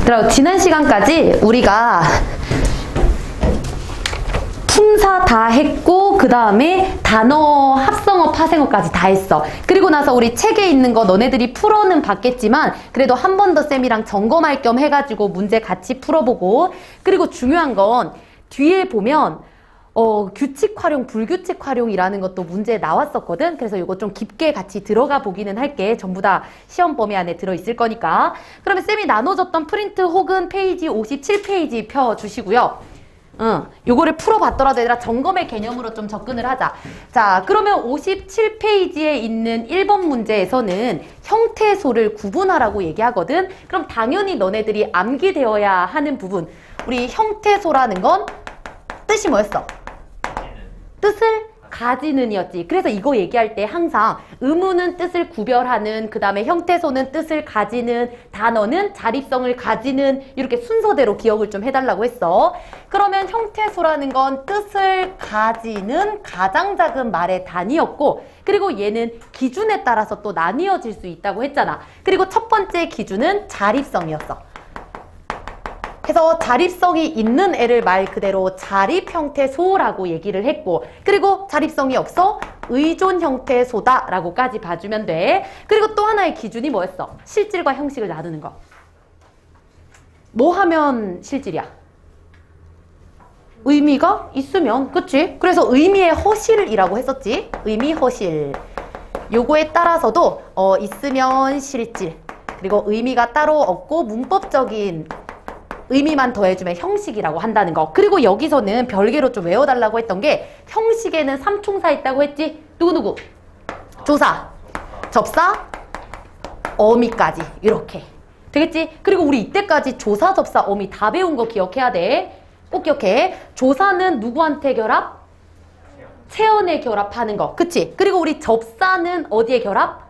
그럼 지난 시간까지 우리가 품사 다 했고 그 다음에 단어 합성어 파생어까지 다 했어. 그리고 나서 우리 책에 있는 거 너네들이 풀어는 봤겠지만 그래도 한 번 더 쌤이랑 점검할 겸 해가지고 문제 같이 풀어보고, 그리고 중요한 건 뒤에 보면 규칙 활용, 불규칙 활용이라는 것도 문제에 나왔었거든. 그래서 이거 좀 깊게 같이 들어가 보기는 할게. 전부 다 시험 범위 안에 들어있을 거니까. 그러면 쌤이 나눠줬던 프린트 혹은 페이지 57페이지 펴주시고요. 요거를 풀어봤더라도 얘들아 점검의 개념으로 좀 접근을 하자. 자, 그러면 57페이지에 있는 1번 문제에서는 형태소를 구분하라고 얘기하거든. 그럼 당연히 너네들이 암기되어야 하는 부분, 우리 형태소라는 건 뜻이 뭐였어? 뜻을 가지는 이었지. 그래서 이거 얘기할 때 항상 의무는 뜻을 구별하는, 그 다음에 형태소는 뜻을 가지는, 단어는 자립성을 가지는, 이렇게 순서대로 기억을 좀 해달라고 했어. 그러면 형태소라는 건 뜻을 가지는 가장 작은 말의 단위였고, 그리고 얘는 기준에 따라서 또 나뉘어질 수 있다고 했잖아. 그리고 첫 번째 기준은 자립성이었어. 그래서 자립성이 있는 애를 말 그대로 자립 형태소라고 얘기를 했고, 그리고 자립성이 없어 의존 형태소다라고까지 봐주면 돼. 그리고 또 하나의 기준이 뭐였어? 실질과 형식을 나누는 거. 뭐 하면 실질이야? 의미가 있으면, 그치? 그래서 의미의 허실이라고 했었지. 의미 허실. 요거에 따라서도 있으면 실질, 그리고 의미가 따로 없고 문법적인 의미만 더해주면 형식이라고 한다는 거. 그리고 여기서는 별개로 좀 외워달라고 했던 게, 형식에는 3총사 있다고 했지? 누구누구? 조사, 접사, 어미까지 이렇게 되겠지? 그리고 우리 이때까지 조사, 접사, 어미 다 배운 거 기억해야 돼. 꼭 기억해. 조사는 누구한테 결합? 체언에 결합하는 거, 그치? 그리고 우리 접사는 어디에 결합?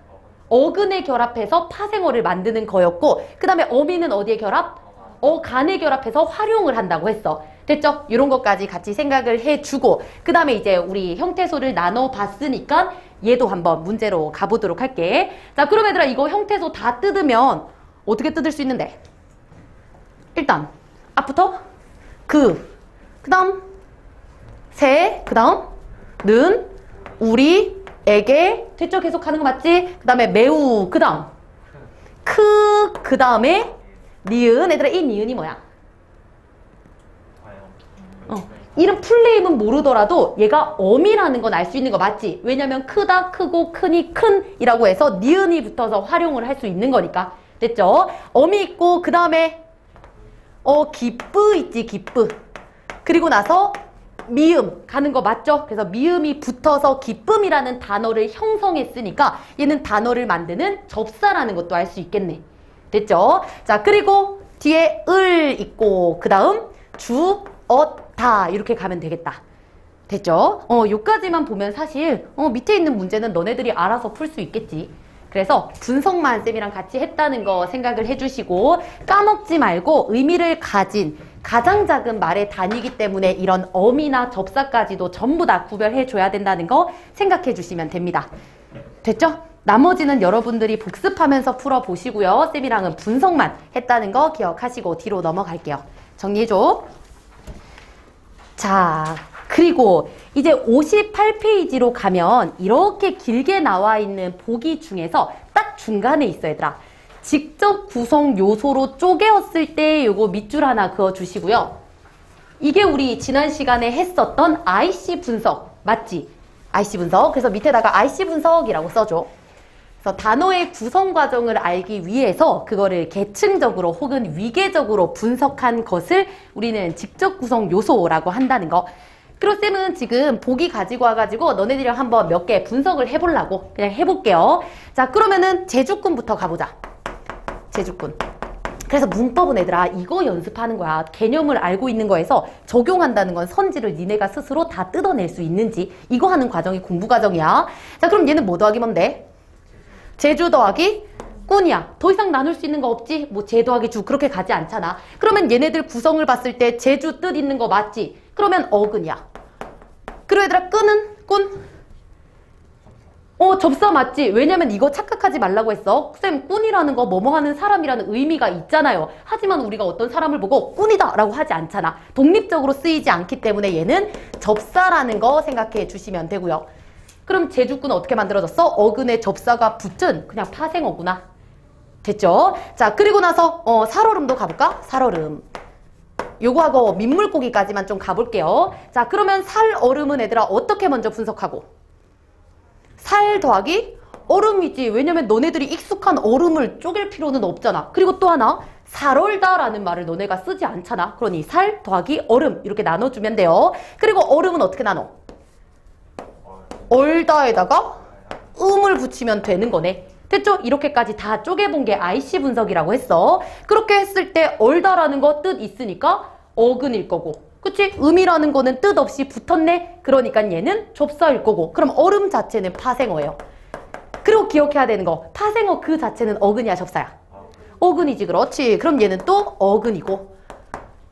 어근에 결합해서 파생어를 만드는 거였고, 그 다음에 어미는 어디에 결합? 간에 결합해서 활용을 한다고 했어. 됐죠? 이런 것까지 같이 생각을 해주고, 그 다음에 이제 우리 형태소를 나눠봤으니까 얘도 한번 문제로 가보도록 할게. 자, 그럼 얘들아, 이거 형태소 다 뜯으면 어떻게 뜯을 수 있는데? 일단 앞부터 그 다음 새, 그 다음 는, 우리, 에게. 됐죠? 계속 하는 거 맞지? 그 다음에 매우, 그 다음 그 다음에 니은. 얘들아, 이 니은이 뭐야? 이름 풀네임은 모르더라도 얘가 어미라는 건 알 수 있는 거 맞지? 왜냐면 크다, 크고, 크니, 큰이라고 해서 니은이 붙어서 활용을 할 수 있는 거니까. 됐죠? 어미 있고, 그 다음에 기쁘 있지, 기쁘. 그리고 나서 미음 가는 거 맞죠? 그래서 미음이 붙어서 기쁨이라는 단어를 형성했으니까 얘는 단어를 만드는 접사라는 것도 알 수 있겠네. 됐죠? 자, 그리고 뒤에 을 있고, 그 다음 주, 다 이렇게 가면 되겠다. 됐죠? 요까지만 보면 사실 밑에 있는 문제는 너네들이 알아서 풀 수 있겠지. 그래서 분석만 쌤이랑 같이 했다는 거 생각을 해주시고, 까먹지 말고 의미를 가진 가장 작은 말의 단위이기 때문에 이런 어미나 접사까지도 전부 다 구별해줘야 된다는 거 생각해 주시면 됩니다. 됐죠? 나머지는 여러분들이 복습하면서 풀어보시고요. 쌤이랑은 분석만 했다는 거 기억하시고 뒤로 넘어갈게요. 정리해줘. 자, 그리고 이제 58페이지로 가면 이렇게 길게 나와 있는 보기 중에서 딱 중간에 있어, 얘들아. 직접 구성 요소로 쪼개었을 때 요거 밑줄 하나 그어주시고요. 이게 우리 지난 시간에 했었던 IC 분석 맞지? IC 분석. 그래서 밑에다가 IC 분석이라고 써줘. 그래서 단어의 구성 과정을 알기 위해서 그거를 계층적으로 혹은 위계적으로 분석한 것을 우리는 직접 구성 요소라고 한다는 거. 그리고 쌤은 지금 보기 가지고 와가지고 너네들이랑 한번 몇 개 분석을 해보려고 그냥 해볼게요. 자, 그러면은 제주꾼부터 가보자. 제주꾼. 그래서 문법은 얘들아 이거 연습하는 거야. 개념을 알고 있는 거에서 적용한다는 건 선지를 니네가 스스로 다 뜯어낼 수 있는지 이거 하는 과정이 공부 과정이야. 자, 그럼 얘는 뭐 더하기 뭔데? 제주 더하기 꾼이야. 더 이상 나눌 수 있는 거 없지? 뭐 제 더하기 주 그렇게 가지 않잖아. 그러면 얘네들 구성을 봤을 때 제주 뜻 있는 거 맞지? 그러면 어근이야. 그리고 얘들아 끈은 꾼? 접사 맞지? 왜냐면 이거 착각하지 말라고 했어. 쌤, 꾼이라는 거 뭐뭐 하는 사람이라는 의미가 있잖아요. 하지만 우리가 어떤 사람을 보고 꾼이다 라고 하지 않잖아. 독립적으로 쓰이지 않기 때문에 얘는 접사라는 거 생각해 주시면 되고요. 그럼 제주꾼은 어떻게 만들어졌어? 어근에 접사가 붙은 그냥 파생어구나. 됐죠? 자, 그리고 나서 살얼음도 가볼까? 살얼음. 요거하고 민물고기까지만 좀 가볼게요. 자, 그러면 살얼음은 얘들아 어떻게 먼저 분석하고? 살 더하기 얼음이지. 왜냐면 너네들이 익숙한 얼음을 쪼갤 필요는 없잖아. 그리고 또 하나, 살얼다라는 말을 너네가 쓰지 않잖아. 그러니 살 더하기 얼음 이렇게 나눠주면 돼요. 그리고 얼음은 어떻게 나눠? 얼다에다가 음을 붙이면 되는 거네. 됐죠? 이렇게까지 다 쪼개본 게 IC 분석이라고 했어. 그렇게 했을 때 얼다라는 거 뜻 있으니까 어근일 거고, 그치? 음이라는 거는 뜻 없이 붙었네. 그러니까 얘는 접사일 거고, 그럼 얼음 자체는 파생어예요. 그리고 기억해야 되는 거, 파생어 그 자체는 어근이야 접사야? 어근이지. 그렇지. 그럼 얘는 또 어근이고.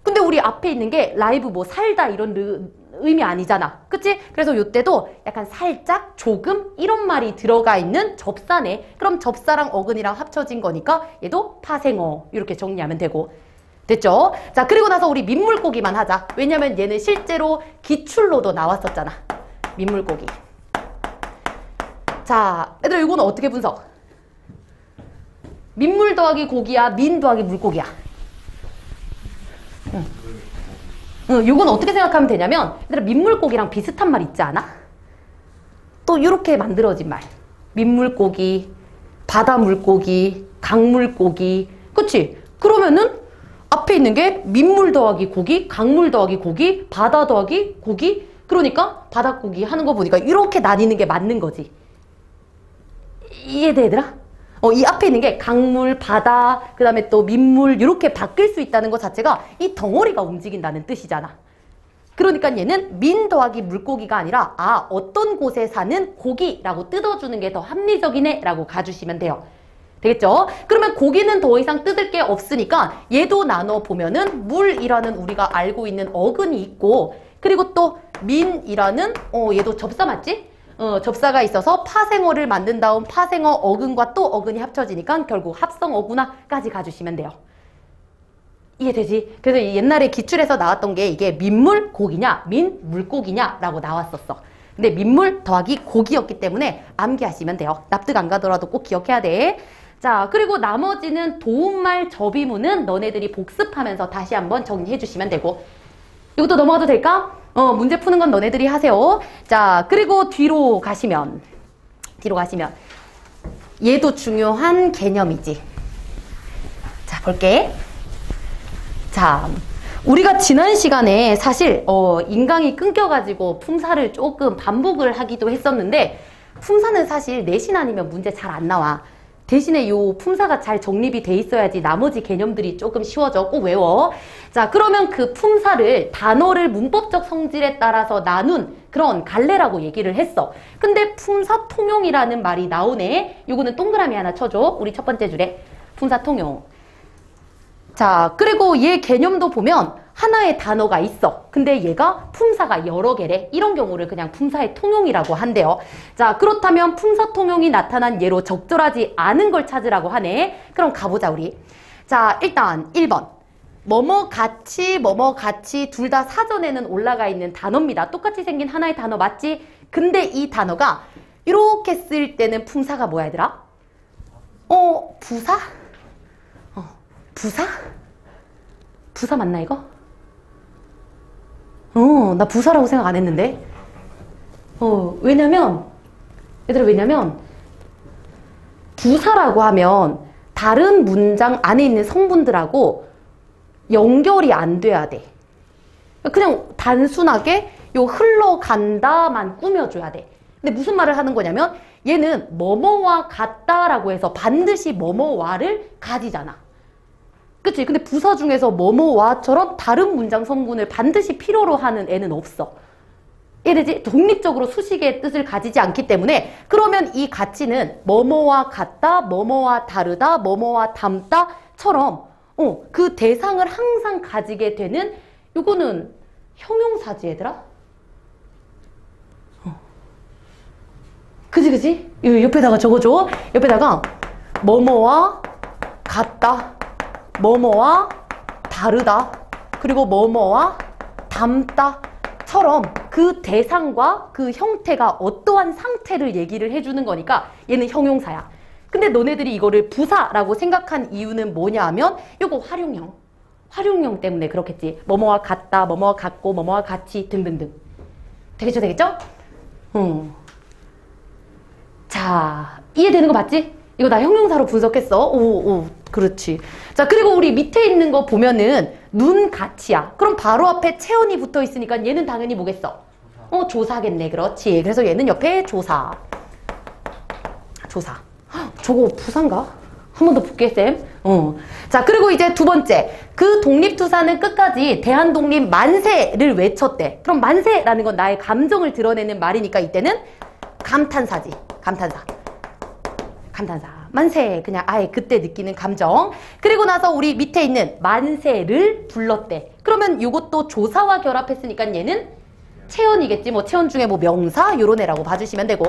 근데 우리 앞에 있는 게 라이브 뭐 살다 이런 의미 아니잖아. 그치? 그래서 요때도 약간 살짝, 조금 이런 말이 들어가 있는 접사네. 그럼 접사랑 어근이랑 합쳐진 거니까 얘도 파생어 이렇게 정리하면 되고. 됐죠? 자, 그리고 나서 우리 민물고기만 하자. 왜냐면 얘는 실제로 기출로도 나왔었잖아. 민물고기. 자, 얘들아 이거는 어떻게 분석? 민물 더하기 고기야, 민 더하기 물고기야? 이건 어떻게 생각하면 되냐면, 얘들아 민물고기랑 비슷한 말 있지 않아? 또 이렇게 만들어진 말. 민물고기, 바다물고기, 강물고기. 그치? 그러면은 앞에 있는 게 민물 더하기 고기, 강물 더하기 고기, 바다 더하기 고기. 그러니까 바닷고기 하는 거 보니까 이렇게 나뉘는 게 맞는 거지. 이해돼 얘들아? 이 앞에 있는 게 강물, 바다, 그 다음에 또 민물 이렇게 바뀔 수 있다는 것 자체가 이 덩어리가 움직인다는 뜻이잖아. 그러니까 얘는 민 더하기 물고기가 아니라 어떤 곳에 사는 고기라고 뜯어주는 게 더 합리적이네 라고 가주시면 돼요. 되겠죠? 그러면 고기는 더 이상 뜯을 게 없으니까 얘도 나눠보면은 물이라는 우리가 알고 있는 어근이 있고, 그리고 또 민이라는 얘도 접사 맞지? 접사가 있어서 파생어를 만든 다음 파생어 어근과 또 어근이 합쳐지니까 결국 합성어구나까지 가주시면 돼요. 이해되지? 그래서 옛날에 기출에서 나왔던 게 이게 민물 고기냐 민물고기냐 라고 나왔었어. 근데 민물 더하기 고기였기 때문에 암기하시면 돼요. 납득 안 가더라도 꼭 기억해야 돼. 자, 그리고 나머지는 도움말 접이문은 너네들이 복습하면서 다시 한번 정리해 주시면 되고, 이것도 넘어가도 될까? 문제 푸는 건 너네들이 하세요. 자, 그리고 뒤로 가시면 얘도 중요한 개념이지. 자, 볼게. 자, 우리가 지난 시간에 사실 인강이 끊겨가지고 품사를 조금 반복을 하기도 했었는데, 품사는 사실 내신 아니면 문제 잘 안 나와. 대신에 요 품사가 잘 정립이 돼 있어야지 나머지 개념들이 조금 쉬워져. 꼭 외워. 자, 그러면 그 품사를 단어를 문법적 성질에 따라서 나눈 그런 갈래라고 얘기를 했어. 근데 품사 통용이라는 말이 나오네. 요거는 동그라미 하나 쳐줘. 우리 첫 번째 줄에 품사 통용. 자, 그리고 얘 개념도 보면 하나의 단어가 있어. 근데 얘가 품사가 여러 개래. 이런 경우를 그냥 품사의 통용이라고 한대요. 자, 그렇다면 품사 통용이 나타난 예로 적절하지 않은 걸 찾으라고 하네. 그럼 가보자 우리. 자, 일단 1번. 뭐뭐 같이 둘 다 사전에는 올라가 있는 단어입니다. 똑같이 생긴 하나의 단어 맞지? 근데 이 단어가 이렇게 쓸 때는 품사가 뭐야 얘들아? 부사? 부사? 부사 맞나 이거? 나 부사라고 생각 안 했는데. 왜냐면 부사라고 하면 다른 문장 안에 있는 성분들하고 연결이 안 돼야 돼. 그냥 단순하게 요 흘러간다만 꾸며줘야 돼. 근데 무슨 말을 하는 거냐면 얘는 뭐뭐와 같다라고 해서 반드시 뭐뭐와를 가지잖아. 그치? 근데 부사 중에서 뭐뭐와처럼 다른 문장 성분을 반드시 필요로 하는 애는 없어. 이해되지? 독립적으로 수식의 뜻을 가지지 않기 때문에, 그러면 이 가치는 뭐뭐와 같다, 뭐뭐와 다르다, 뭐뭐와 닮다처럼 그 대상을 항상 가지게 되는 요거는 형용사지 얘들아? 그지 그지? 이 옆에다가 적어줘. 옆에다가 뭐뭐와 같다, 뭐뭐와 다르다, 그리고 뭐뭐와 닮다 처럼 그 대상과 그 형태가 어떠한 상태를 얘기를 해주는 거니까 얘는 형용사야. 근데 너네들이 이거를 부사라고 생각한 이유는 뭐냐 하면 요거 활용형 때문에 그렇겠지. 뭐뭐와 같다, 뭐뭐와 같고, 뭐뭐와 같이 등등등. 되겠죠 되겠죠? 자, 이해되는 거 맞지? 이거 나 형용사로 분석했어. 오, 그렇지. 자, 그리고 우리 밑에 있는 거 보면은 눈 같이야. 그럼 바로 앞에 체온이 붙어 있으니까 얘는 당연히 뭐겠어? 조사겠네. 그렇지. 그래서 얘는 옆에 조사. 헉, 저거 부사인가? 한 번 더 볼게, 쌤. 자, 그리고 이제 두 번째. 그 독립투사는 끝까지 대한독립 만세를 외쳤대. 그럼 만세라는 건 나의 감정을 드러내는 말이니까 이때는 감탄사지. 감탄사. 만세. 그냥 아예 그때 느끼는 감정. 그리고 나서 우리 밑에 있는 만세를 불렀대. 그러면 이것도 조사와 결합했으니까 얘는 체언이겠지. 뭐 체언 중에 뭐 명사 요런 애라고 봐주시면 되고.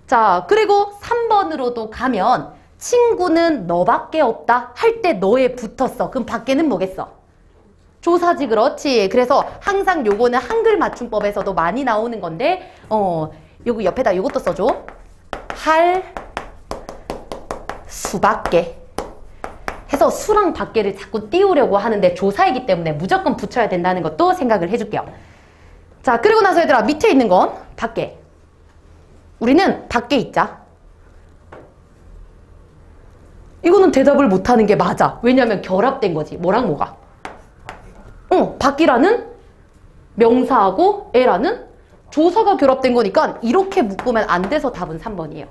자, 그리고 3번으로도 가면 친구는 너밖에 없다 할 때 너에 붙었어. 그럼 밖에는 뭐겠어? 조사지. 그렇지. 그래서 항상 요거는 한글 맞춤법에서도 많이 나오는 건데 요거 옆에다 요것도 써줘. 할 수밖에 해서 수랑 밖에를 자꾸 띄우려고 하는데 조사이기 때문에 무조건 붙여야 된다는 것도 생각을 해줄게요. 자, 그리고 나서 얘들아 밑에 있는 건 밖에. 우리는 밖에 있자. 이거는 대답을 못하는 게 맞아. 왜냐면 결합된 거지. 뭐랑 뭐가? 밖이라는 명사하고 애라는 조사가 결합된 거니까 이렇게 묶으면 안 돼서 답은 3번이에요.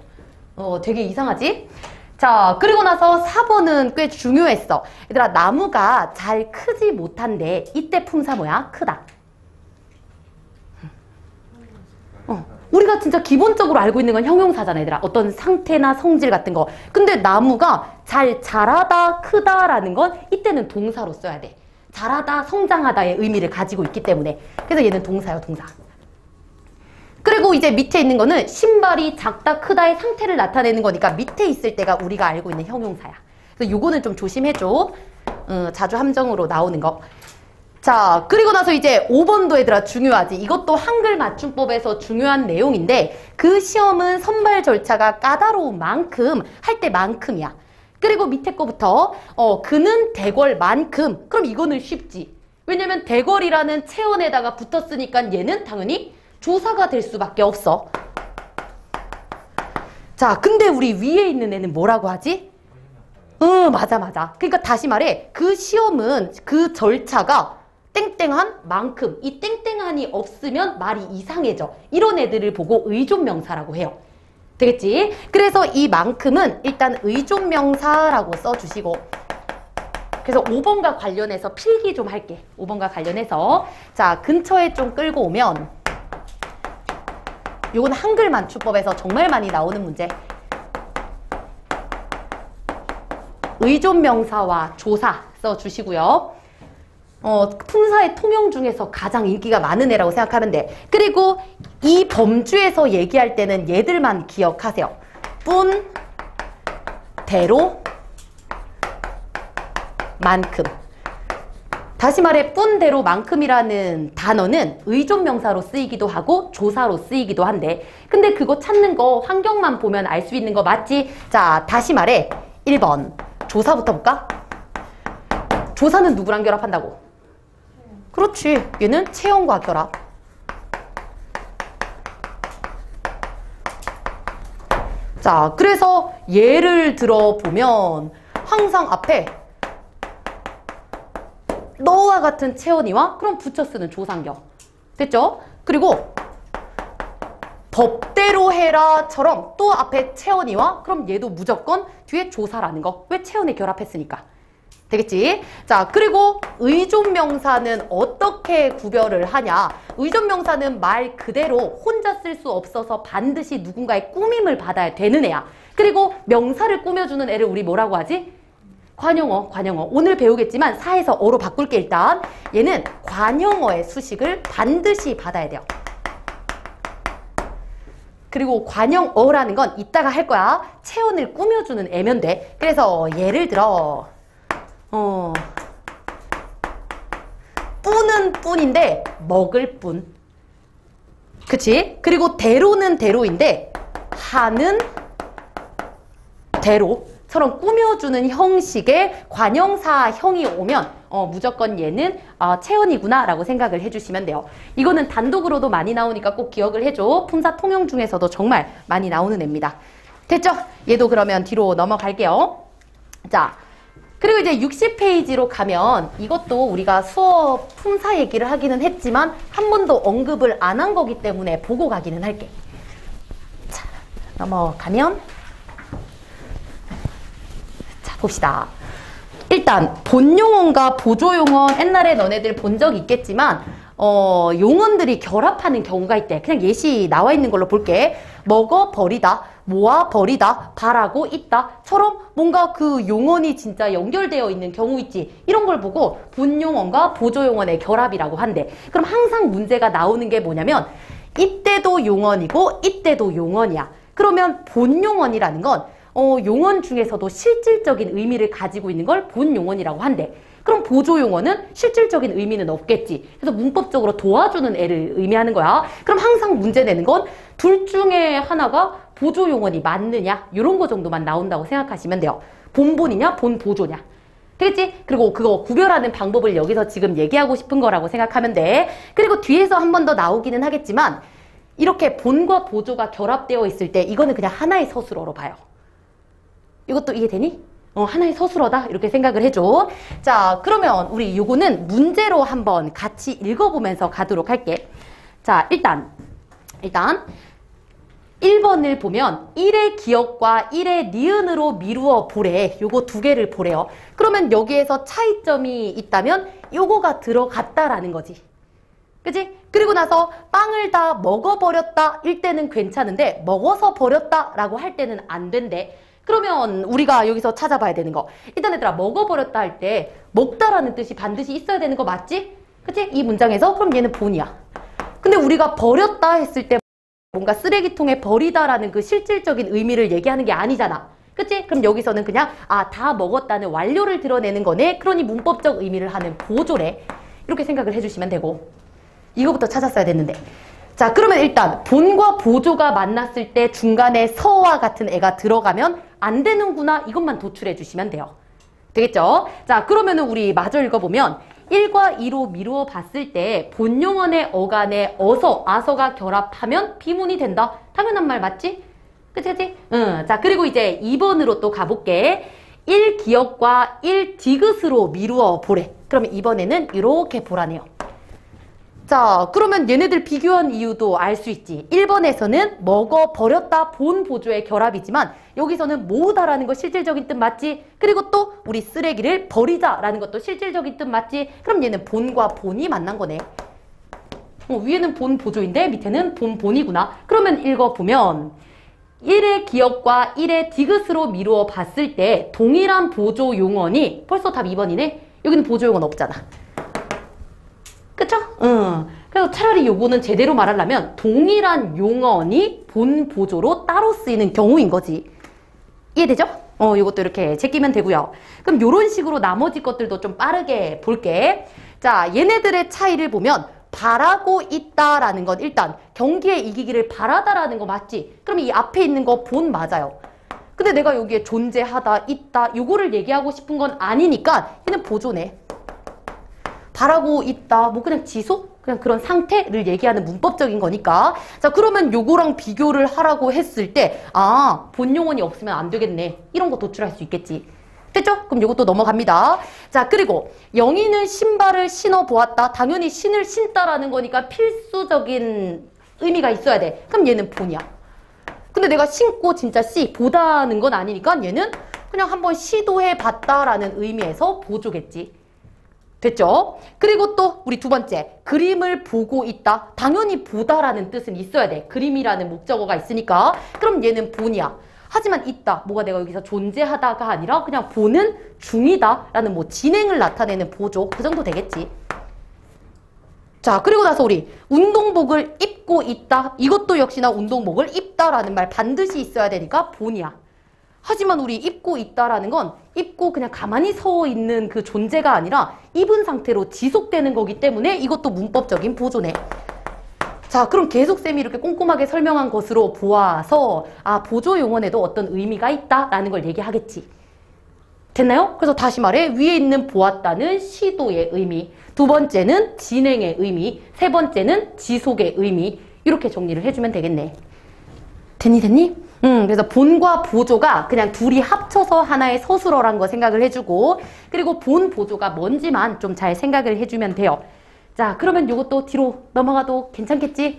되게 이상하지? 자, 그리고 나서 4번은 꽤 중요했어. 얘들아, 나무가 잘 크지 못한데 이때 품사 뭐야? 크다. 우리가 진짜 기본적으로 알고 있는 건 형용사잖아, 얘들아. 어떤 상태나 성질 같은 거. 근데 나무가 잘 자라다, 크다라는 건 이때는 동사로 써야 돼. 자라다, 성장하다의 의미를 가지고 있기 때문에. 그래서 얘는 동사요, 동사. 그리고 이제 밑에 있는 거는 신발이 작다, 크다의 상태를 나타내는 거니까 밑에 있을 때가 우리가 알고 있는 형용사야. 그래서 요거는 좀 조심해줘. 자주 함정으로 나오는 거. 자, 그리고 나서 이제 5번도 얘들아 중요하지. 이것도 한글 맞춤법에서 중요한 내용인데 그 시험은 선발 절차가 까다로운 만큼 할 때 만큼이야. 그리고 밑에 거부터 그는 대궐만큼. 그럼 이거는 쉽지. 왜냐면 대궐이라는 체언에다가 붙었으니까 얘는 당연히 조사가 될 수밖에 없어. 자, 근데 우리 위에 있는 애는 뭐라고 하지? 맞아. 그러니까 다시 말해. 그 시험은 그 절차가 땡땡한 만큼. 이 땡땡한이 없으면 말이 이상해져. 이런 애들을 보고 의존명사라고 해요. 되겠지? 그래서 이 만큼은 일단 의존명사라고 써주시고. 그래서 5번과 관련해서 필기 좀 할게. 5번과 관련해서. 자, 근처에 좀 끌고 오면 요건 한글 맞춤법에서 정말 많이 나오는 문제. 의존명사와 조사 써주시고요. 품사의 통용 중에서 가장 인기가 많은 애라고 생각하는데, 그리고 이 범주에서 얘기할 때는 얘들만 기억하세요. 뿐, 대로, 만큼. 다시 말해 뿐, 대로, 만큼이라는 단어는 의존명사로 쓰이기도 하고 조사로 쓰이기도 한데, 근데 그거 찾는 거 환경만 보면 알 수 있는 거 맞지? 자, 다시 말해 1번 조사부터 볼까? 조사는 누구랑 결합한다고? 그렇지. 얘는 체형과 결합. 자, 그래서 예를 들어보면 항상 앞에 너와 같은 체언이와 그럼 붙여 쓰는 조상경. 됐죠? 그리고 법대로 해라처럼 또 앞에 체언이와 그럼 얘도 무조건 뒤에 조사라는 거. 왜 체언에 결합했으니까. 되겠지? 자, 그리고 의존명사는 어떻게 구별을 하냐? 의존명사는 말 그대로 혼자 쓸 수 없어서 반드시 누군가의 꾸밈을 받아야 되는 애야. 그리고 명사를 꾸며주는 애를 우리 뭐라고 하지? 관용어. 오늘 배우겠지만 사에서 어로 바꿀게 일단. 얘는 관용어의 수식을 반드시 받아야 돼요. 그리고 관형어라는 건 이따가 할 거야. 체온을 꾸며주는 애면 돼. 그래서 예를 들어 뿌는 뿌인데 먹을 뿐. 그치? 그리고 대로는 대로인데 하는 대로처럼 꾸며주는 형식의 관형사형이 오면 무조건 얘는 체온이구나 라고 생각을 해주시면 돼요. 이거는 단독으로도 많이 나오니까 꼭 기억을 해줘. 품사 통형 중에서도 정말 많이 나오는 애입니다. 됐죠? 얘도 그러면 뒤로 넘어갈게요. 자, 그리고 이제 60페이지로 가면 이것도 우리가 수업 품사 얘기를 하기는 했지만 한 번도 언급을 안 한 거기 때문에 보고 가기는 할게. 자, 넘어가면 자, 봅시다. 일단 본용어과 보조용어 옛날에 너네들 본 적 있겠지만 용언들이 결합하는 경우가 있대. 그냥 예시 나와 있는 걸로 볼게. 먹어 버리다, 모아 버리다, 바라고 있다처럼 뭔가 그 용언이 진짜 연결되어 있는 경우 있지. 이런 걸 보고 본용언과 보조용언의 결합이라고 한대. 그럼 항상 문제가 나오는 게 뭐냐면 이때도 용언이고 이때도 용언이야. 그러면 본용언이라는 건 용언 중에서도 실질적인 의미를 가지고 있는 걸 본용언이라고 한대. 그럼 보조용어는 실질적인 의미는 없겠지. 그래서 문법적으로 도와주는 애를 의미하는 거야. 그럼 항상 문제 내는 건 둘 중에 하나가 보조용어니 맞느냐 이런 거 정도만 나온다고 생각하시면 돼요. 본본이냐 본보조냐. 되겠지? 그리고 그거 구별하는 방법을 여기서 지금 얘기하고 싶은 거라고 생각하면 돼. 그리고 뒤에서 한 번 더 나오기는 하겠지만 이렇게 본과 보조가 결합되어 있을 때 이거는 그냥 하나의 서술어로 봐요. 이것도 이해되니? 하나의 서술어다 이렇게 생각을 해줘. 자, 그러면 우리 요거는 문제로 한번 같이 읽어보면서 가도록 할게. 자, 일단 1번을 보면 1의 기억과 1의 니은으로 미루어 보래. 요거 두 개를 보래요. 그러면 여기에서 차이점이 있다면 요거가 들어갔다라는 거지. 그치? 그리고 나서 빵을 다 먹어버렸다 일 때는 괜찮은데 먹어서 버렸다 라고 할 때는 안 된대. 그러면 우리가 여기서 찾아봐야 되는 거. 일단 얘들아 먹어버렸다 할 때 먹다라는 뜻이 반드시 있어야 되는 거 맞지? 그치? 이 문장에서 그럼 얘는 본이야. 근데 우리가 버렸다 했을 때 뭔가 쓰레기통에 버리다라는 그 실질적인 의미를 얘기하는 게 아니잖아. 그치? 그럼 여기서는 그냥 다 먹었다는 완료를 드러내는 거네. 그러니 문법적 의미를 하는 보조래. 이렇게 생각을 해주시면 되고 이거부터 찾았어야 됐는데. 자, 그러면 일단 본과 보조가 만났을 때 중간에 서와 같은 애가 들어가면 안 되는구나 이것만 도출해 주시면 돼요. 되겠죠? 자, 그러면은 우리 마저 읽어보면 1과 2로 미루어 봤을 때 본용언의 어간에 어서, 아서가 결합하면 비문이 된다. 당연한 말 맞지? 그치? 자, 그리고 이제 2번으로 또 가볼게. 1 기억과 1 디귿으로 미루어 보래. 그러면 이번에는 이렇게 보라네요. 자, 그러면 얘네들 비교한 이유도 알 수 있지. 1번에서는 먹어버렸다 본 보조의 결합이지만 여기서는 모으다라는 거 실질적인 뜻 맞지? 그리고 또 우리 쓰레기를 버리자라는 것도 실질적인 뜻 맞지? 그럼 얘는 본과 본이 만난 거네. 위에는 본 보조인데 밑에는 본 본이구나. 그러면 읽어보면 1의 기억과 1의 디귿으로 미루어 봤을 때 동일한 보조 용언이 벌써 답 2번이네. 여기는 보조 용언 없잖아. 그쵸? 그래서 차라리 요거는 제대로 말하려면 동일한 용언이 본 보조로 따로 쓰이는 경우인 거지. 이해되죠? 요것도 이렇게 제끼면 되고요. 그럼 요런 식으로 나머지 것들도 좀 빠르게 볼게. 자, 얘네들의 차이를 보면 바라고 있다라는 건 일단 경기에 이기기를 바라다라는 거 맞지? 그럼 이 앞에 있는 거 본 맞아요. 근데 내가 여기에 존재하다, 있다 요거를 얘기하고 싶은 건 아니니까 얘는 보조네. 바라고 있다, 뭐 그냥 지속? 그냥 그런 상태를 얘기하는 문법적인 거니까. 자, 그러면 요거랑 비교를 하라고 했을 때 본용언이 없으면 안 되겠네. 이런 거 도출할 수 있겠지. 됐죠? 그럼 요것도 넘어갑니다. 자, 그리고 영희는 신발을 신어보았다. 당연히 신을 신다라는 거니까 필수적인 의미가 있어야 돼. 그럼 얘는 본이야. 근데 내가 신고 진짜 보다는 건 아니니까 얘는 그냥 한번 시도해봤다라는 의미에서 보조겠지. 됐죠? 그리고 또 우리 두 번째, 그림을 보고 있다. 당연히 보다라는 뜻은 있어야 돼. 그림이라는 목적어가 있으니까. 그럼 얘는 본이야. 하지만 있다. 뭐가 내가 여기서 존재하다가 아니라 그냥 보는 중이다 라는 뭐 진행을 나타내는 보조. 그 정도 되겠지. 자, 그리고 나서 우리 운동복을 입고 있다. 이것도 역시나 운동복을 입다라는 말 반드시 있어야 되니까 본이야. 하지만 우리 입고 있다라는 건 입고 그냥 가만히 서 있는 그 존재가 아니라 입은 상태로 지속되는 거기 때문에 이것도 문법적인 보조네. 자, 그럼 계속 쌤이 이렇게 꼼꼼하게 설명한 것으로 보아서 아, 보조 용언에도 어떤 의미가 있다라는 걸 얘기하겠지. 됐나요? 그래서 다시 말해 위에 있는 보았다는 시도의 의미, 두 번째는 진행의 의미, 세 번째는 지속의 의미 이렇게 정리를 해주면 되겠네. 됐니? 그래서 본과 보조가 그냥 둘이 합쳐서 하나의 서술어란 거 생각을 해주고 그리고 본 보조가 뭔지만 좀 잘 생각을 해주면 돼요. 자, 그러면 이것도 뒤로 넘어가도 괜찮겠지?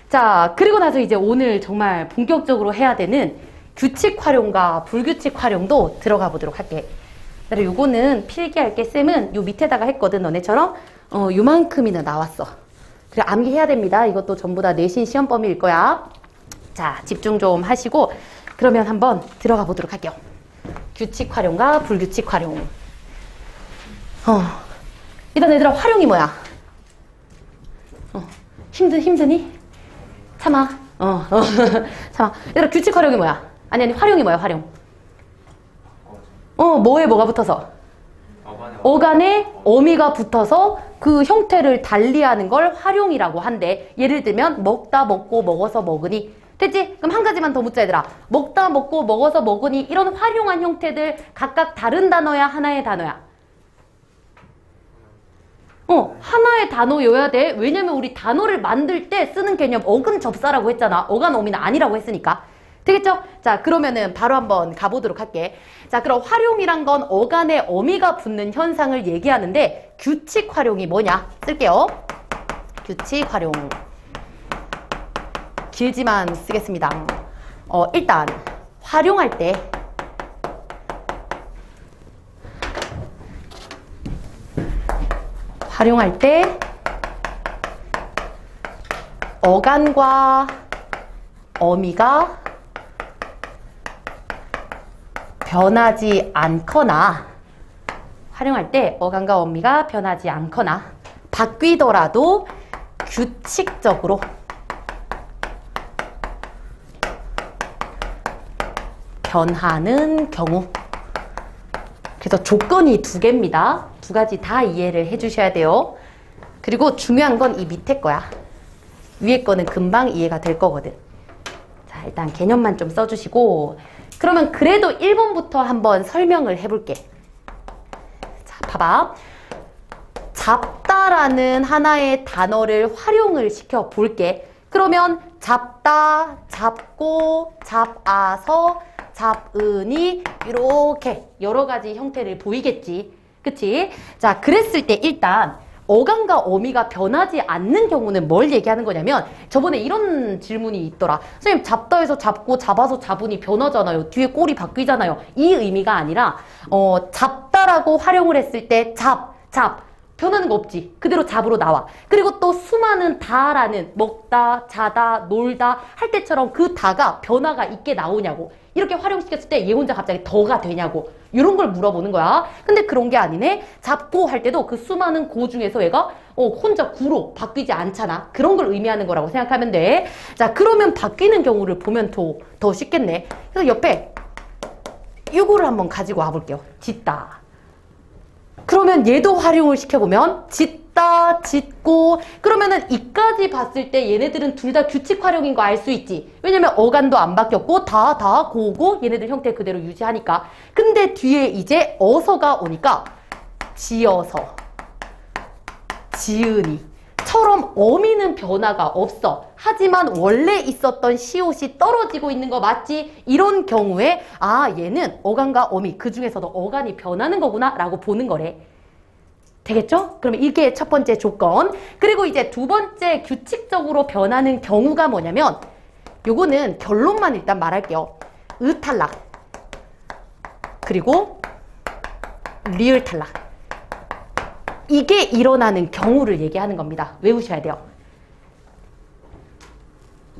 자, 그리고 나서 이제 오늘 정말 본격적으로 해야 되는 규칙 활용과 불규칙 활용도 들어가 보도록 할게. 그리고 요거는 필기할게. 쌤은 요 밑에다가 했거든, 너네처럼. 요만큼이나 나왔어. 그래, 암기해야 됩니다. 이것도 전부 다 내신 시험 범위일 거야. 자, 집중 좀 하시고 그러면 한번 들어가 보도록 할게요. 규칙 활용과 불규칙 활용. 일단 얘들아, 활용이 뭐야? 힘드니? 참아. 참아. 얘들아, 규칙 활용이 뭐야? 아니, 활용이 뭐야, 활용? 뭐에 뭐가 붙어서? 어간에 어미가 붙어서 그 형태를 달리하는 걸 활용이라고 한대. 예를 들면 먹다, 먹고, 먹어서, 먹으니. 됐지? 그럼 한 가지만 더 묻자, 얘들아. 먹다, 먹고, 먹어서, 먹으니 이런 활용한 형태들 각각 다른 단어야, 하나의 단어야? 하나의 단어여야 돼. 왜냐면 우리 단어를 만들 때 쓰는 개념 어근 접사라고 했잖아. 어간 어미는 아니라고 했으니까. 되겠죠? 자, 그러면은 바로 한번 가보도록 할게. 자, 그럼 활용이란 건 어간에 어미가 붙는 현상을 얘기하는데 규칙 활용이 뭐냐? 쓸게요. 규칙 활용. 길지만 쓰겠습니다. 일단 활용할 때 어간과 어미가 변하지 않거나 활용할 때 어간과 어미가 변하지 않거나 바뀌더라도 규칙적으로 변하는 경우. 그래서 조건이 두 개입니다. 두 가지 다 이해를 해주셔야 돼요. 그리고 중요한 건 이 밑에 거야. 위에 거는 금방 이해가 될 거거든. 자, 일단 개념만 좀 써주시고 그러면 그래도 1번부터 한번 설명을 해볼게. 자, 봐봐. 잡다라는 하나의 단어를 활용을 시켜 볼게. 그러면 잡다, 잡고, 잡아서, 잡으니 이렇게 여러 가지 형태를 보이겠지. 그치? 자, 그랬을 때 일단 어간과 어미가 변하지 않는 경우는 뭘 얘기하는 거냐면 저번에 이런 질문이 있더라. 선생님, 잡다에서 잡고 잡아서 잡으니 변하잖아요. 뒤에 꼴이 바뀌잖아요. 이 의미가 아니라 잡다라고 활용을 했을 때 잡 변하는 거 없지. 그대로 잡으로 나와. 그리고 또 수많은 다라는 먹다, 자다, 놀다 할 때처럼 그 다가 변화가 있게 나오냐고. 이렇게 활용시켰을 때 얘 혼자 갑자기 더가 되냐고. 이런 걸 물어보는 거야. 근데 그런 게 아니네. 잡고 할 때도 그 수많은 고 중에서 얘가 혼자 구로 바뀌지 않잖아. 그런 걸 의미하는 거라고 생각하면 돼. 자, 그러면 바뀌는 경우를 보면 더 쉽겠네. 그래서 옆에 이거를 한번 가지고 와볼게요. 짓다. 그러면 얘도 활용을 시켜보면 짓다, 짓고 그러면은 이까지 봤을 때 얘네들은 둘 다 규칙 활용인 거 알 수 있지. 왜냐면 어간도 안 바뀌었고 다, 고고 얘네들 형태 그대로 유지하니까. 근데 뒤에 이제 어서가 오니까 지어서, 지으니 처럼 어미는 변화가 없어. 하지만 원래 있었던 시옷이 떨어지고 있는 거 맞지? 이런 경우에 아, 얘는 어간과 어미 그 중에서도 어간이 변하는 거구나 라고 보는 거래. 되겠죠? 그러면 이게 첫 번째 조건. 그리고 이제 두 번째 규칙적으로 변하는 경우가 뭐냐면 요거는 결론만 일단 말할게요. 탈락 그리고 리을 탈락. 이게 일어나는 경우를 얘기하는 겁니다. 외우셔야 돼요.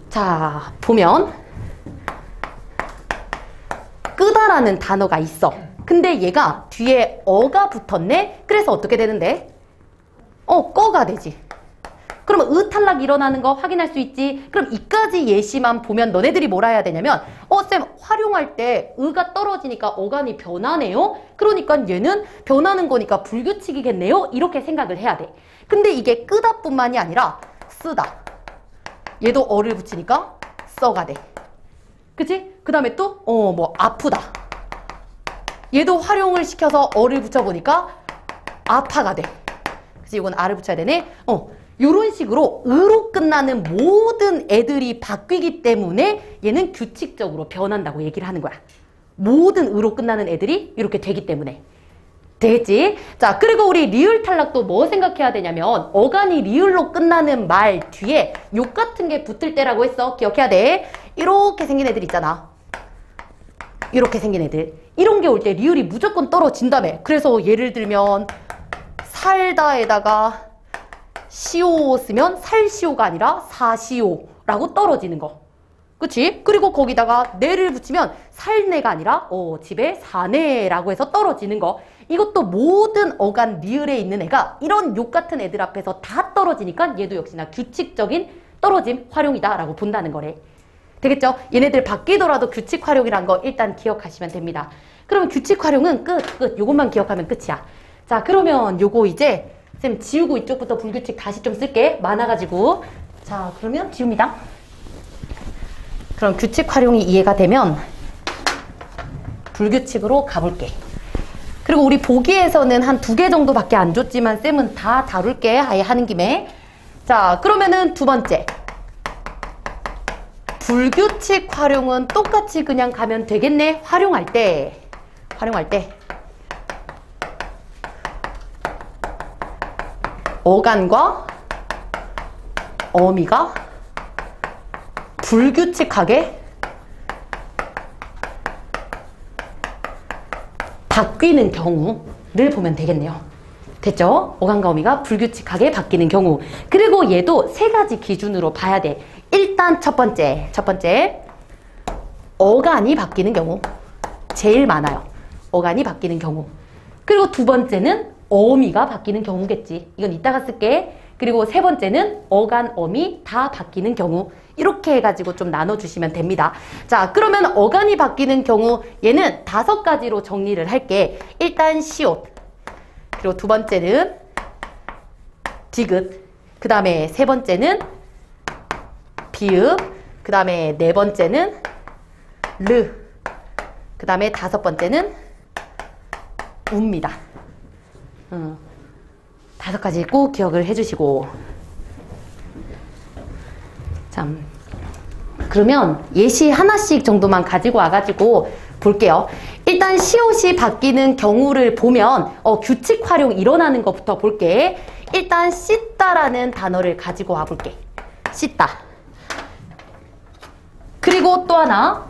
자, 보면 끄다라는 단어가 있어. 근데 얘가 뒤에 어가 붙었네? 그래서 어떻게 되는데? 꺼가 되지. 그러면 의 탈락 일어나는 거 확인할 수 있지. 그럼 이까지 예시만 보면 너네들이 뭐라 해야 되냐면 쌤 활용할 때 의가 떨어지니까 어간이 변하네요. 그러니까 얘는 변하는 거니까 불규칙이겠네요. 이렇게 생각을 해야 돼. 근데 이게 끄다뿐만이 아니라 쓰다. 얘도 어를 붙이니까 써가 돼. 그치? 그 다음에 또 뭐 아프다. 얘도 활용을 시켜서 어를 붙여보니까 아파가 돼. 그치? 이건 아를 붙여야 되네. 요런 식으로 으로 끝나는 모든 애들이 바뀌기 때문에 얘는 규칙적으로 변한다고 얘기를 하는 거야. 모든 으로 끝나는 애들이 이렇게 되기 때문에. 되겠지? 자, 그리고 우리 리을 탈락도 뭐 생각해야 되냐면 어간이 리을로 끝나는 말 뒤에 욕 같은 게 붙을 때라고 했어. 기억해야 돼. 이렇게 생긴 애들 있잖아. 이렇게 생긴 애들. 이런 게 올 때 리을이 무조건 떨어진다며. 그래서 예를 들면 살다에다가 시오 쓰면 살시오가 아니라 사시오라고 떨어지는 거. 그치? 그리고 거기다가 내를 붙이면 살내가 아니라 집에 사내라고 해서 떨어지는 거. 이것도 모든 어간 리을에 있는 애가 이런 욕 같은 애들 앞에서 다 떨어지니까 얘도 역시나 규칙적인 떨어짐 활용이다 라고 본다는 거래. 되겠죠? 얘네들 바뀌더라도 규칙 활용이란 거 일단 기억하시면 됩니다. 그러면 규칙 활용은 끝. 요것만 기억하면 끝이야. 자, 그러면 요거 이제 쌤 지우고 이쪽부터 불규칙 다시 좀 쓸게. 많아가지고. 자, 그러면 지웁니다. 그럼 규칙 활용이 이해가 되면 불규칙으로 가볼게. 그리고 우리 보기에서는 한 2개 정도밖에 안 줬지만 쌤은 다 다룰게. 아예 하는 김에. 자, 그러면은 두 번째. 불규칙 활용은 똑같이 그냥 가면 되겠네. 활용할 때. 어간과 어미가 불규칙하게 바뀌는 경우를 보면 되겠네요. 됐죠? 어간과 어미가 불규칙하게 바뀌는 경우. 그리고 얘도 3가지 기준으로 봐야 돼. 일단 첫 번째. 어간이 바뀌는 경우. 제일 많아요. 어간이 바뀌는 경우. 그리고 두 번째는 어미가 바뀌는 경우겠지. 이건 이따가 쓸게. 그리고 세 번째는 어간, 어미 다 바뀌는 경우. 이렇게 해가지고 좀 나눠주시면 됩니다. 자, 그러면 어간이 바뀌는 경우 얘는 5가지로 정리를 할게. 일단 시옷. 그리고 두 번째는 디귿. 그 다음에 세 번째는 비읍. 그 다음에 네 번째는 르. 그 다음에 5번째는 우입니다. 5가지 꼭 기억을 해주시고. 참. 그러면 예시 하나씩 정도만 가지고 와가지고 볼게요. 일단 시옷이 바뀌는 경우를 보면 규칙 활용 일어나는 것부터 볼게. 일단 씻다라는 단어를 가지고 와볼게. 씻다. 그리고 또 하나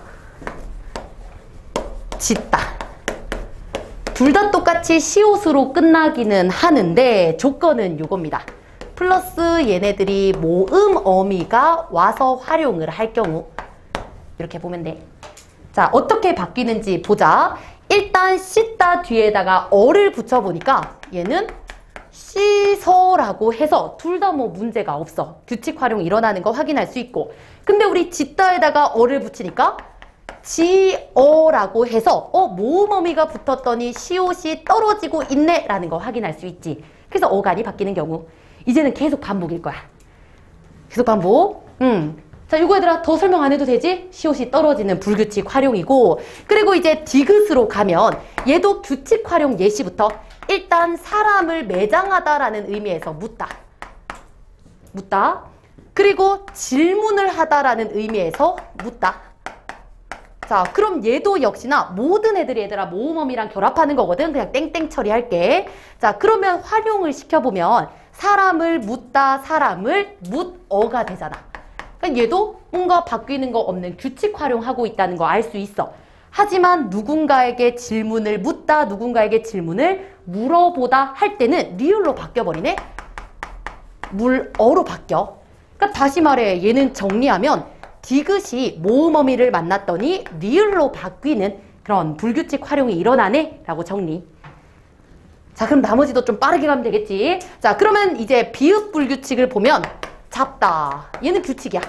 짓다. 둘 다 똑같이 시옷으로 끝나기는 하는데 조건은 요겁니다. 플러스 얘네들이 모음 어미가 와서 활용을 할 경우. 이렇게 보면 돼. 자, 어떻게 바뀌는지 보자. 일단 씻다 뒤에다가 어를 붙여보니까 얘는 씻어라고 해서 둘 다 뭐 문제가 없어. 규칙 활용 일어나는 거 확인할 수 있고. 근데 우리 짓다에다가 어를 붙이니까 지어라고 해서 모음 어미가 붙었더니 시옷이 떨어지고 있네 라는 거 확인할 수 있지. 그래서 어간이 바뀌는 경우. 이제는 계속 반복일 거야. 계속 반복. 자, 이거 얘들아 더 설명 안 해도 되지? 시옷이 떨어지는 불규칙 활용이고. 그리고 이제 디귿으로 가면 얘도 규칙 활용 예시부터 일단 사람을 매장하다라는 의미에서 묻다. 그리고 질문을 하다라는 의미에서 묻다. 자, 그럼 얘도 역시나 모든 애들이 얘들아 모음어미랑 결합하는 거거든. 그냥 땡땡 처리할게. 자, 그러면 활용을 시켜보면 사람을 묻다, 사람을 묻어가 되잖아. 그러니까 얘도 뭔가 바뀌는 거 없는 규칙 활용하고 있다는 거 알 수 있어. 하지만 누군가에게 질문을 묻다, 누군가에게 질문을 물어보다 할 때는 리을로 바뀌어버리네. 물어로 바뀌어. 그러니까 다시 말해 얘는 정리하면 디귿이 모음어미를 만났더니 리을로 바뀌는 그런 불규칙 활용이 일어나네 라고 정리. 자, 그럼 나머지도 좀 빠르게 가면 되겠지. 자, 그러면 이제 비읍 불규칙을 보면 잡다. 얘는 규칙이야.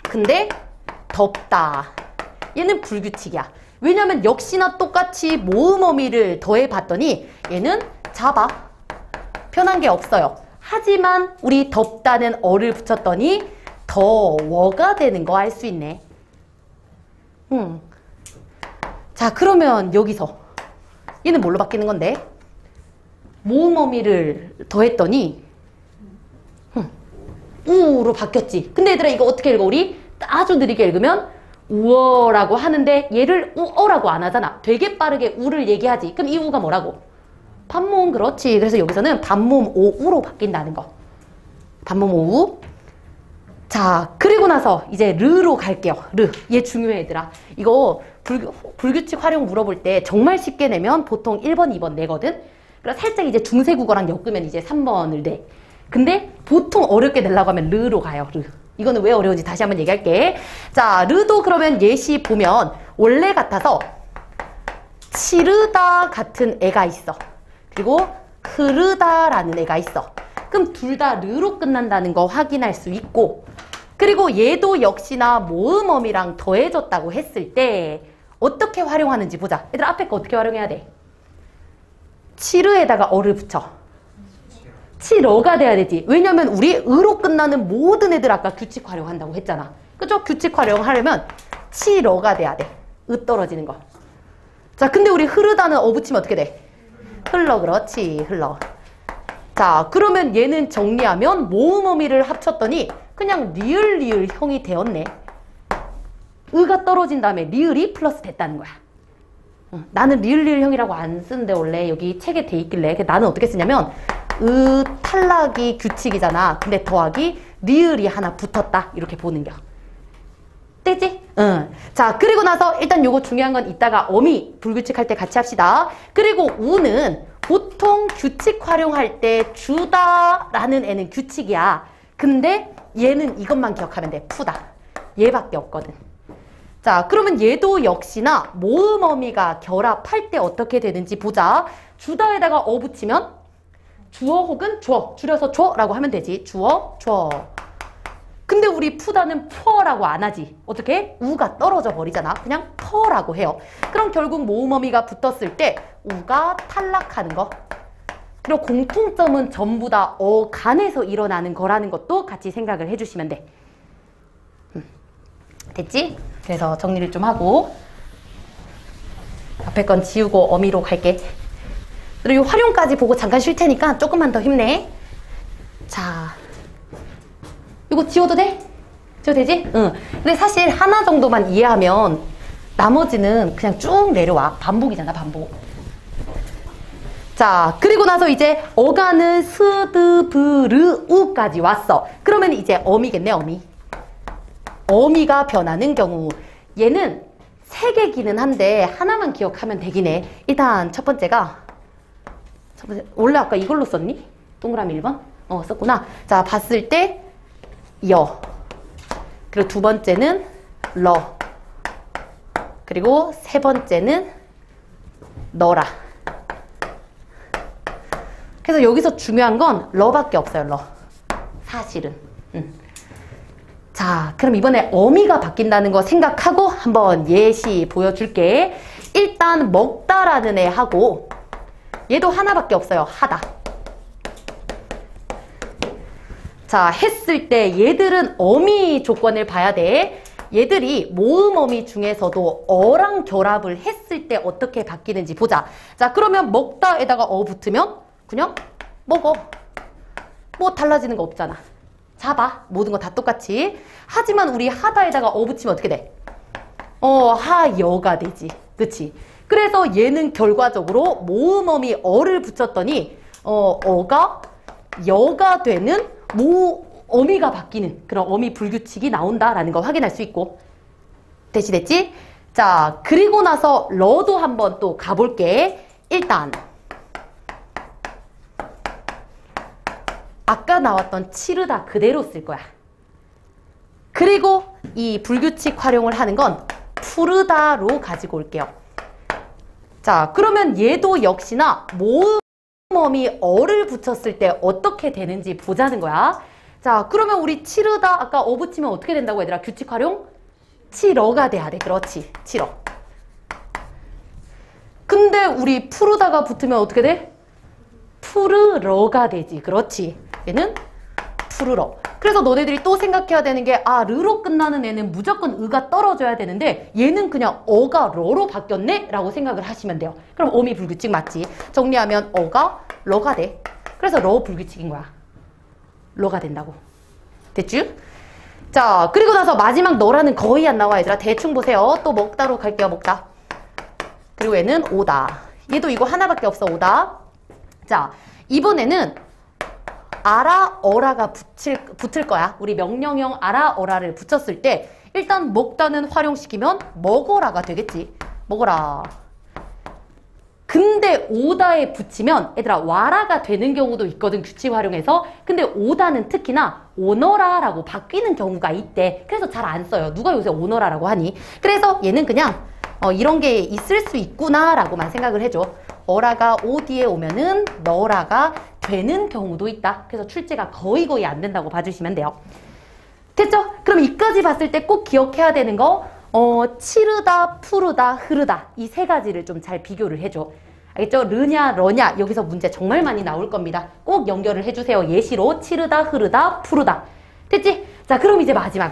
근데 덮다. 얘는 불규칙이야. 왜냐면 역시나 똑같이 모음 어미를 더해봤더니 얘는 잡아. 변한 게 없어요. 하지만 우리 덮다는 어를 붙였더니 더워가 되는 거 알 수 있네. 자, 그러면 여기서 얘는 뭘로 바뀌는 건데? 모음 어미를 더했더니 우로 바뀌었지. 근데 얘들아 이거 어떻게 읽어? 우리 아주 느리게 읽으면 우어라고 하는데 얘를 우어라고 안 하잖아. 되게 빠르게 우를 얘기하지. 그럼 이 우가 뭐라고? 반모음. 그렇지. 그래서 여기서는 반모음 오우로 바뀐다는 거. 반모음 오우. 자, 그리고 나서 이제 르로 갈게요. 르. 얘 중요해 얘들아. 이거 불규칙 활용 물어볼 때 정말 쉽게 내면 보통 1번, 2번 내거든. 그래서 살짝 이제 중세국어랑 엮으면 이제 3번을 내. 근데 보통 어렵게 내려고 하면 르로 가요. 르. 이거는 왜 어려운지 다시 한번 얘기할게. 자, 르도 그러면 예시 보면 원래 같아서 치르다 같은 애가 있어. 그리고 흐르다라는 애가 있어. 그럼 둘 다 르로 끝난다는 거 확인할 수 있고, 그리고 얘도 역시나 모음어미랑 더해졌다고 했을 때 어떻게 활용하는지 보자. 얘들아 앞에 거 어떻게 활용해야 돼? 치르에다가 어를 붙여. 치러가 돼야 되지. 왜냐면 우리 으로 끝나는 모든 애들 아까 규칙 활용한다고 했잖아. 그죠? 규칙 활용하려면 치러가 돼야 돼. 으 떨어지는 거. 자, 근데 우리 흐르다는 어 붙이면 어떻게 돼? 흘러. 그렇지. 흘러. 자, 그러면 얘는 정리하면 모음어미를 합쳤더니 그냥 리을 형이 되었네. 으가 떨어진 다음에 리을이 플러스 됐다는 거야. 나는 리을 형이라고 안 쓰는데 원래 여기 책에 돼 있길래. 나는 어떻게 쓰냐면 탈락이 규칙이잖아. 근데 더하기 리을이 하나 붙었다. 이렇게 보는 겨. 되지? 응. 자, 그리고 나서 일단 요거 중요한 건 이따가 어미 불규칙 할 때 같이 합시다. 그리고 우는 보통 규칙 활용할 때 주다라는 애는 규칙이야. 근데 얘는 이것만 기억하면 돼. 푸다. 얘밖에 없거든. 자, 그러면 얘도 역시나 모음 어미가 결합할 때 어떻게 되는지 보자. 주다에다가 어 붙이면 주어 혹은 줘. 줄여서 줘라고 하면 되지. 주어, 줘. 근데 우리 푸다는 푸어라고 안 하지. 어떻게? 우가 떨어져 버리잖아. 그냥 퍼라고 해요. 그럼 결국 모음어미가 붙었을 때 우가 탈락하는 거. 그리고 공통점은 전부 다 어간에서 일어나는 거라는 것도 같이 생각을 해주시면 돼. 됐지? 그래서 정리를 좀 하고 앞에 건 지우고 어미로 갈게. 그리고 활용까지 보고 잠깐 쉴 테니까 조금만 더 힘내. 자, 이거 지워도 돼? 지워도 되지? 응. 근데 사실 하나 정도만 이해하면 나머지는 그냥 쭉 내려와. 반복이잖아, 반복. 자, 그리고 나서 이제 어간은 스드, 브르, 우까지 왔어. 그러면 이제 어미겠네, 어미. 어미가 변하는 경우. 얘는 세 개기는 한데 하나만 기억하면 되긴 해. 일단 첫 번째가 원래 아까 이걸로 썼니? 동그라미 1번? 썼구나. 자, 봤을 때 여. 그리고 두 번째는 러. 그리고 세 번째는 너라. 그래서 여기서 중요한 건 러밖에 없어요. 러. 사실은. 자, 그럼 이번에 어미가 바뀐다는 거 생각하고 한번 예시 보여줄게. 일단 먹다라는 애 하고 얘도 하나밖에 없어요. 하다. 자, 했을 때 얘들은 어미 조건을 봐야 돼. 얘들이 모음 어미 중에서도 어랑 결합을 했을 때 어떻게 바뀌는지 보자. 자, 그러면 먹다에다가 어 붙으면 그냥 먹어. 뭐 달라지는 거 없잖아. 잡아. 모든 거 다 똑같이. 하지만 우리 하다에다가 어 붙이면 어떻게 돼? 하여가 되지. 그치? 그래서 얘는 결과적으로 모음 어미 어를 붙였더니 어가 여가 되는 어미가 바뀌는 그런 어미 불규칙이 나온다라는 거 확인할 수 있고. 됐지? 자, 그리고 나서 러도 한번 또 가볼게. 일단 아까 나왔던 치르다 그대로 쓸 거야. 그리고 이 불규칙 활용을 하는 건 푸르다로 가지고 올게요. 자, 그러면 얘도 역시나 모음 어미 어를 붙였을 때 어떻게 되는지 보자는 거야. 자, 그러면 우리 치르다 아까 어 붙이면 어떻게 된다고 얘들아? 규칙 활용? 치러가 돼야 돼. 그렇지. 치러. 근데 우리 푸르다가 붙으면 어떻게 돼? 푸르러가 되지. 그렇지. 얘는 푸르러. 그래서 너네들이 또 생각해야 되는 게 아, 르로 끝나는 애는 무조건 의가 떨어져야 되는데 얘는 그냥 어가 러로 바뀌었네? 라고 생각을 하시면 돼요. 그럼 어미 불규칙 맞지? 정리하면 어가 러가 돼. 그래서 러 불규칙인 거야. 러가 된다고. 됐지? 자, 그리고 나서 마지막 너라는 거의 안 나와 얘들아. 대충 보세요. 또 먹다로 갈게요. 먹다. 그리고 얘는 오다. 얘도 이거 하나밖에 없어. 오다. 자, 이번에는 아라, 어라가 붙을 거야. 우리 명령형 아라, 어라를 붙였을 때 일단 먹다는 활용시키면 먹어라가 되겠지. 먹어라. 근데 오다에 붙이면 얘들아 와라가 되는 경우도 있거든. 규칙 활용해서. 근데 오다는 특히나 오너라라고 바뀌는 경우가 있대. 그래서 잘 안 써요. 누가 요새 오너라라고 하니? 그래서 얘는 그냥 이런 게 있을 수 있구나 라고만 생각을 해줘. 어라가 오 뒤에 오면은 너라가 되는 경우도 있다. 그래서 출제가 거의 안 된다고 봐주시면 돼요. 됐죠? 그럼 이까지 봤을 때 꼭 기억해야 되는 거 치르다, 푸르다, 흐르다 이 세 가지를 좀 잘 비교를 해줘. 알겠죠? 르냐, 러냐 여기서 문제 정말 많이 나올 겁니다. 꼭 연결을 해주세요. 예시로 치르다, 흐르다, 푸르다. 됐지? 자, 그럼 이제 마지막.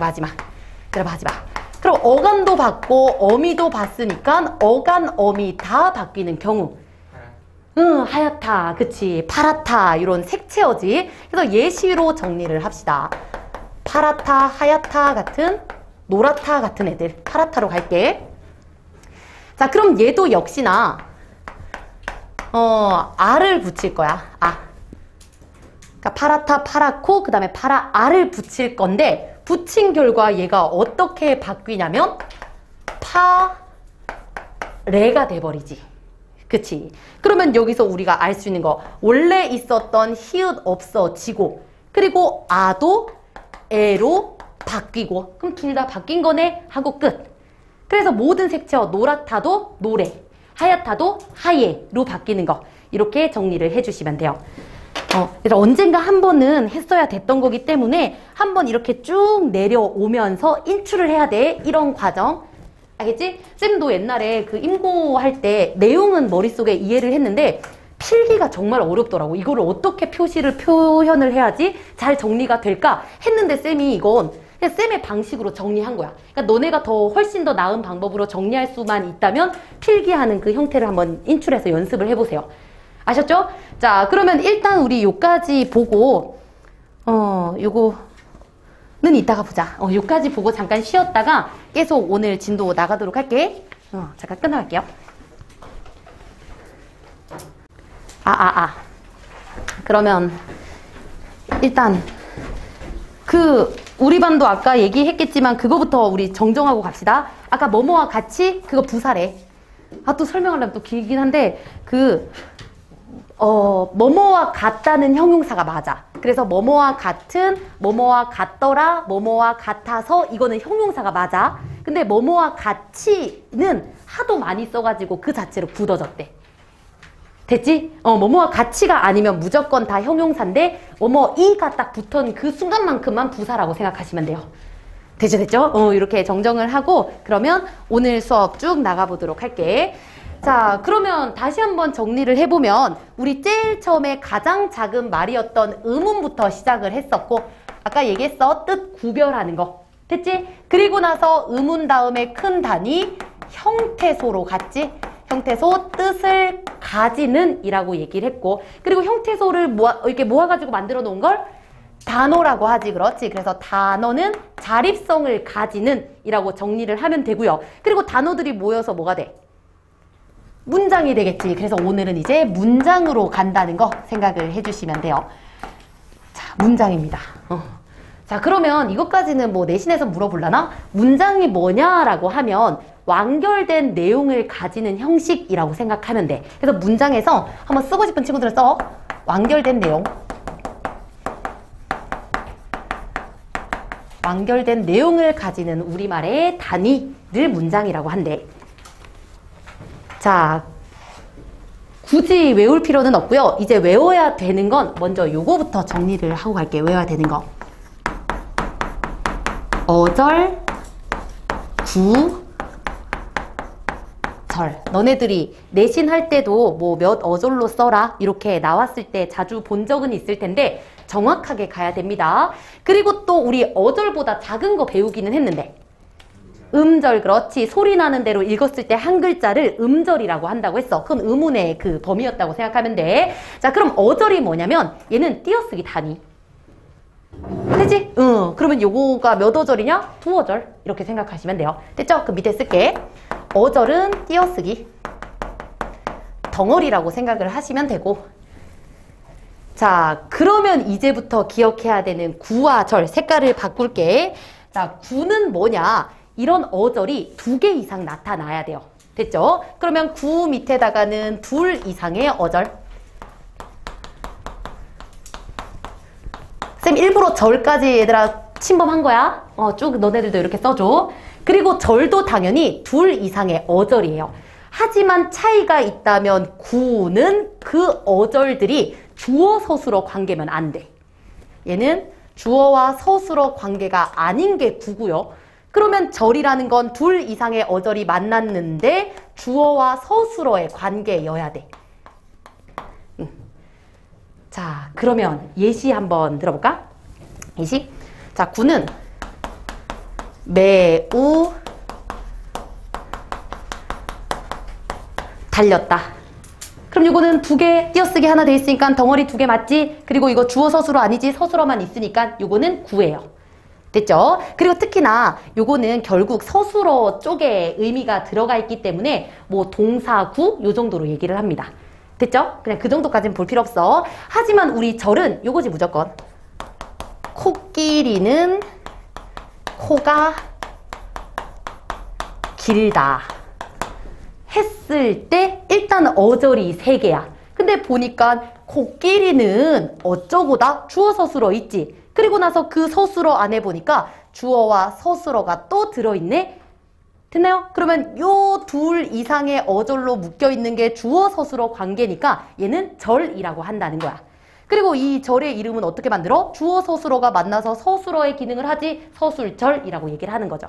그래, 마지막. 그럼 어간도 받고 어미도 봤으니까 어간, 어미 다 바뀌는 경우. 응, 하얗다, 그치, 파랗다 이런 색채어지. 그래서 예시로 정리를 합시다. 파랗다, 하얗다 같은, 노랗다 같은 애들. 파랗다로 갈게. 자, 그럼 얘도 역시나 알을 붙일 거야. 아. 그러니까 파랗다, 파랗고 그 다음에 파라, 알을 붙일 건데 붙인 결과 얘가 어떻게 바뀌냐면 파레가 돼버리지. 그치? 그러면 여기서 우리가 알 수 있는 거 원래 있었던 히읗 없어지고 그리고 아도 에로 바뀌고 그럼 둘 다 바뀐 거네 하고 끝. 그래서 모든 색채어 노랗다도 노래, 하얗다도 하얘로 바뀌는 거 이렇게 정리를 해주시면 돼요. 언젠가 한 번은 했어야 됐던 거기 때문에 한 번 이렇게 쭉 내려오면서 인출을 해야 돼. 이런 과정. 알겠지? 쌤도 옛날에 그 임고할 때 내용은 머릿속에 이해를 했는데 필기가 정말 어렵더라고. 이거를 어떻게 표현을 해야지 잘 정리가 될까 했는데 쌤이 이건 그냥 쌤의 방식으로 정리한 거야. 그러니까 너네가 훨씬 더 나은 방법으로 정리할 수만 있다면 필기하는 그 형태를 한번 인출해서 연습을 해보세요. 아셨죠? 자, 그러면 일단 우리 요까지 보고 요거는 이따가 보자. 요까지 보고 잠깐 쉬었다가 계속 오늘 진도 나가도록 할게. 잠깐 끊어갈게요. 그러면 일단 우리 반도 아까 얘기했겠지만 그거부터 우리 정정하고 갑시다. 아까 뭐뭐와 같이 그거 부사래. 또 설명하려면 또 길긴 한데 뭐뭐와 같다는 형용사가 맞아. 그래서 뭐뭐와 같은, 뭐뭐와 같더라, 뭐뭐와 같아서 이거는 형용사가 맞아. 근데 뭐뭐와 같이는 하도 많이 써가지고 그 자체로 굳어졌대. 됐지? 뭐뭐와 같이가 아니면 무조건 다 형용사인데 뭐뭐이가 딱 붙은 그 순간만큼만 부사라고 생각하시면 돼요. 됐죠? 이렇게 정정을 하고 그러면 오늘 수업 쭉 나가보도록 할게. 자, 그러면 다시 한번 정리를 해보면 우리 제일 처음에 가장 작은 말이었던 의문부터 시작을 했었고 아까 얘기했어. 뜻 구별하는 거. 됐지? 그리고 나서 의문 다음에 큰 단위 형태소로 갔지? 형태소 뜻을 가지는 이라고 얘기를 했고 그리고 형태소를 이렇게 모아가지고 만들어 놓은 걸 단어라고 하지. 그렇지? 그래서 단어는 자립성을 가지는 이라고 정리를 하면 되고요. 그리고 단어들이 모여서 뭐가 돼? 문장이 되겠지. 그래서 오늘은 이제 문장으로 간다는 거 생각을 해주시면 돼요. 자, 문장입니다. 자, 그러면 이것까지는 뭐 내신에서 물어볼라나? 문장이 뭐냐라고 하면 완결된 내용을 가지는 형식이라고 생각하면 돼. 그래서 문장에서 한번 쓰고 싶은 친구들은 써. 완결된 내용. 완결된 내용을 가지는 우리말의 단위를 문장이라고 한대. 자, 굳이 외울 필요는 없고요. 이제 외워야 되는 건 먼저 요거부터 정리를 하고 갈게요. 외워야 되는 거. 어절, 구, 절. 너네들이 내신 할 때도 뭐 몇 어절로 써라 이렇게 나왔을 때 자주 본 적은 있을 텐데 정확하게 가야 됩니다. 그리고 또 우리 어절보다 작은 거 배우기는 했는데 음절, 그렇지. 소리 나는 대로 읽었을 때 한 글자를 음절이라고 한다고 했어. 그건 의문의 그 범위였다고 생각하면 돼. 자, 그럼 어절이 뭐냐면 얘는 띄어쓰기 단위. 되지? 응. 그러면 요거가 몇 어절이냐? 2어절. 이렇게 생각하시면 돼요. 됐죠? 그 밑에 쓸게. 어절은 띄어쓰기. 덩어리라고 생각을 하시면 되고. 자, 그러면 이제부터 기억해야 되는 구와 절. 색깔을 바꿀게. 자, 구는 뭐냐? 이런 어절이 2개 이상 나타나야 돼요. 됐죠? 그러면 구 밑에다가는 2 이상의 어절. 쌤 일부러 절까지 얘들아 침범한 거야. 쭉 너네들도 이렇게 써줘. 그리고 절도 당연히 2 이상의 어절이에요. 하지만 차이가 있다면 구는 그 어절들이 주어 서술어 관계면 안 돼. 얘는 주어와 서술어 관계가 아닌 게 구고요. 그러면 절이라는 건 2 이상의 어절이 만났는데 주어와 서술어의 관계여야 돼. 자, 그러면 예시 한번 들어볼까? 예시. 자, 구는 매우 달렸다. 그럼 이거는 2개 띄어쓰기 하나 돼 있으니까 덩어리 2개 맞지? 그리고 이거 주어 서술어 아니지? 서술어만 있으니까 이거는 구예요. 됐죠? 그리고 특히나 요거는 결국 서술어 쪽에 의미가 들어가 있기 때문에 뭐 동사, 구 요 정도로 얘기를 합니다. 됐죠? 그냥 그 정도까지는 볼 필요 없어. 하지만 우리 절은 요거지 무조건. 코끼리는 코가 길다 했을 때 일단 어절이 3개야. 근데 보니까 코끼리는 어쩌고다 주어 서술어 있지. 그리고 나서 그 서술어 안에 보니까 주어와 서술어가 또 들어있네. 됐나요? 그러면 요 2 이상의 어절로 묶여있는 게 주어 서술어 관계니까 얘는 절이라고 한다는 거야. 그리고 이 절의 이름은 어떻게 만들어? 주어 서술어가 만나서 서술어의 기능을 하지 서술절이라고 얘기를 하는 거죠.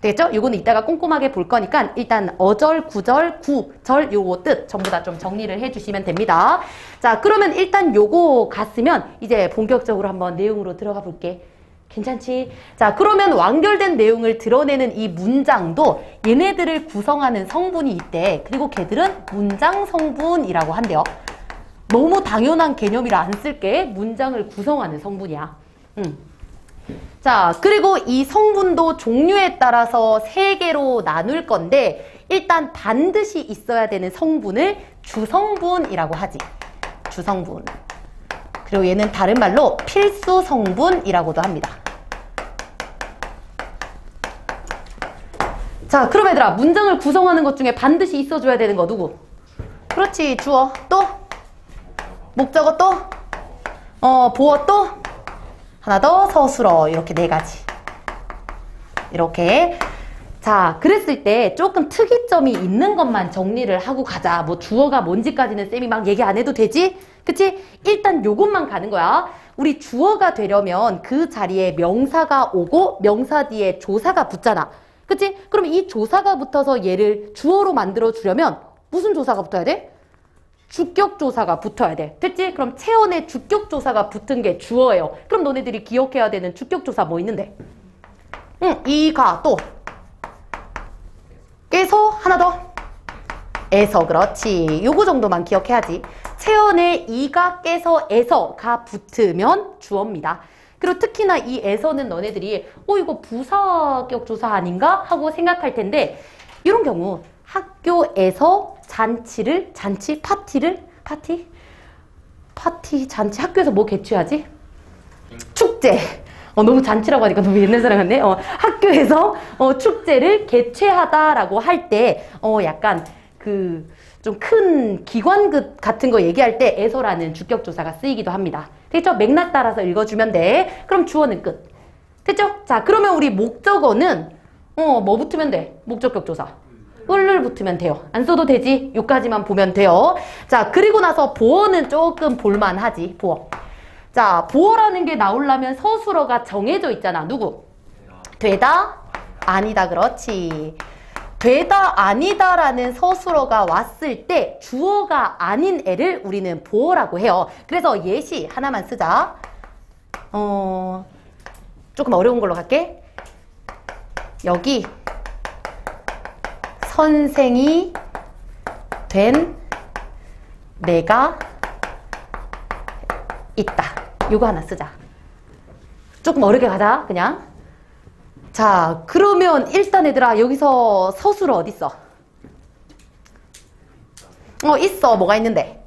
되겠죠? 요거는 이따가 꼼꼼하게 볼 거니까 일단 어절, 구절, 구절 요거 뜻 전부 다 좀 정리를 해주시면 됩니다. 자, 그러면 일단 요거 갔으면 이제 본격적으로 한번 내용으로 들어가 볼게. 괜찮지? 자, 그러면 완결된 내용을 드러내는 이 문장도 얘네들을 구성하는 성분이 있대. 그리고 걔들은 문장 성분이라고 한대요. 너무 당연한 개념이라 안 쓸게. 문장을 구성하는 성분이야. 자, 그리고 이 성분도 종류에 따라서 3개로 나눌 건데 일단 반드시 있어야 되는 성분을 주성분이라고 하지. 주성분. 그리고 얘는 다른 말로 필수 성분이라고도 합니다. 자, 그럼 얘들아 문장을 구성하는 것 중에 반드시 있어줘야 되는 거 누구? 그렇지. 주어 또? 목적어 또? 보어 또? 하나 더 서술어. 이렇게 4가지. 이렇게. 자, 그랬을 때 조금 특이점이 있는 것만 정리를 하고 가자. 뭐 주어가 뭔지까지는 쌤이 막 얘기 안 해도 되지? 그치? 일단 요것만 가는 거야. 우리 주어가 되려면 그 자리에 명사가 오고 명사 뒤에 조사가 붙잖아. 그치? 그럼 이 조사가 붙어서 얘를 주어로 만들어 주려면 무슨 조사가 붙어야 돼? 주격조사가 붙어야 돼. 됐지? 그럼 체온에 주격조사가 붙은 게 주어예요. 그럼 너네들이 기억해야 되는 주격조사 뭐 있는데? 이가 또 깨서 하나 더 에서. 그렇지. 요거 정도만 기억해야지. 체온에 이가 깨서 에서가 붙으면 주어입니다. 그리고 특히나 이 에서는 너네들이 이거 부사격 조사 아닌가? 하고 생각할 텐데 이런 경우 학교에서 파티, 잔치. 학교에서 뭐 개최하지? 축제. 너무 잔치라고 하니까 너무 옛날 사람 같네. 학교에서 축제를 개최하다라고 할 때 약간 그 좀 큰 기관 같은 거 얘기할 때 에서라는 주격조사가 쓰이기도 합니다. 됐죠? 맥락 따라서 읽어주면 돼. 그럼 주어는 끝. 됐죠? 자, 그러면 우리 목적어는 뭐 붙으면 돼? 목적격 조사. 을을 붙으면 돼요. 안 써도 되지? 요까지만 보면 돼요. 자, 그리고 나서 보어는 조금 볼만하지. 보어. 자, 보어라는 게 나오려면 서술어가 정해져 있잖아. 누구? 되다, 아니다. 그렇지. 되다, 아니다라는 서술어가 왔을 때 주어가 아닌 애를 우리는 보어라고 해요. 그래서 예시 하나만 쓰자. 조금 어려운 걸로 갈게. 여기 선생이 된 내가 있다. 이거 하나 쓰자. 조금 어렵게 가자, 그냥. 자, 그러면 일단 얘들아, 여기서 서술어 어딨어? 있어. 뭐가 있는데?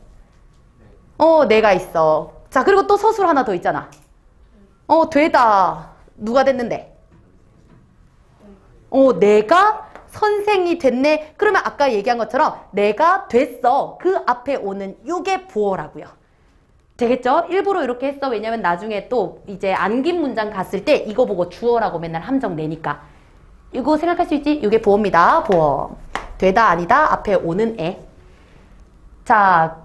내가 있어. 자, 그리고 또 서술 하나 더 있잖아. 되다. 누가 됐는데? 내가 선생이 됐네. 그러면 아까 얘기한 것처럼 내가 됐어. 그 앞에 오는 요게 부어라고요. 되겠죠? 일부러 이렇게 했어. 왜냐면 나중에 또 이제 안긴 문장 갔을 때 이거 보고 주어라고 맨날 함정 내니까. 이거 생각할 수 있지? 이게 보어입니다. 보어. 되다, 아니다. 앞에 오는 애. 자,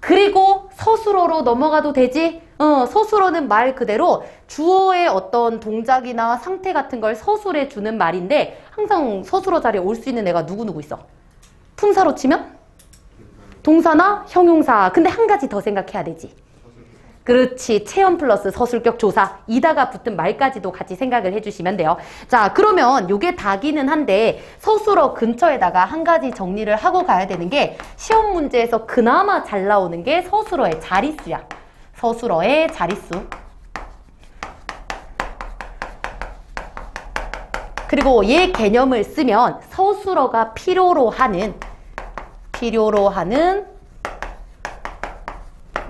그리고 서술어로 넘어가도 되지? 서술어는 말 그대로 주어의 어떤 동작이나 상태 같은 걸 서술해 주는 말인데 항상 서술어 자리에 올 수 있는 애가 누구 있어? 품사로 치면? 동사나 형용사. 근데 한 가지 더 생각해야 되지. 그렇지. 체험 플러스 서술격 조사. 이다가 붙은 말까지도 같이 생각을 해주시면 돼요. 자, 그러면 요게 다기는 한데 서술어 근처에다가 한 가지 정리를 하고 가야 되는 게 시험 문제에서 그나마 잘 나오는 게 서술어의 자릿수야. 서술어의 자릿수. 그리고 얘 개념을 쓰면 서술어가 필요로 하는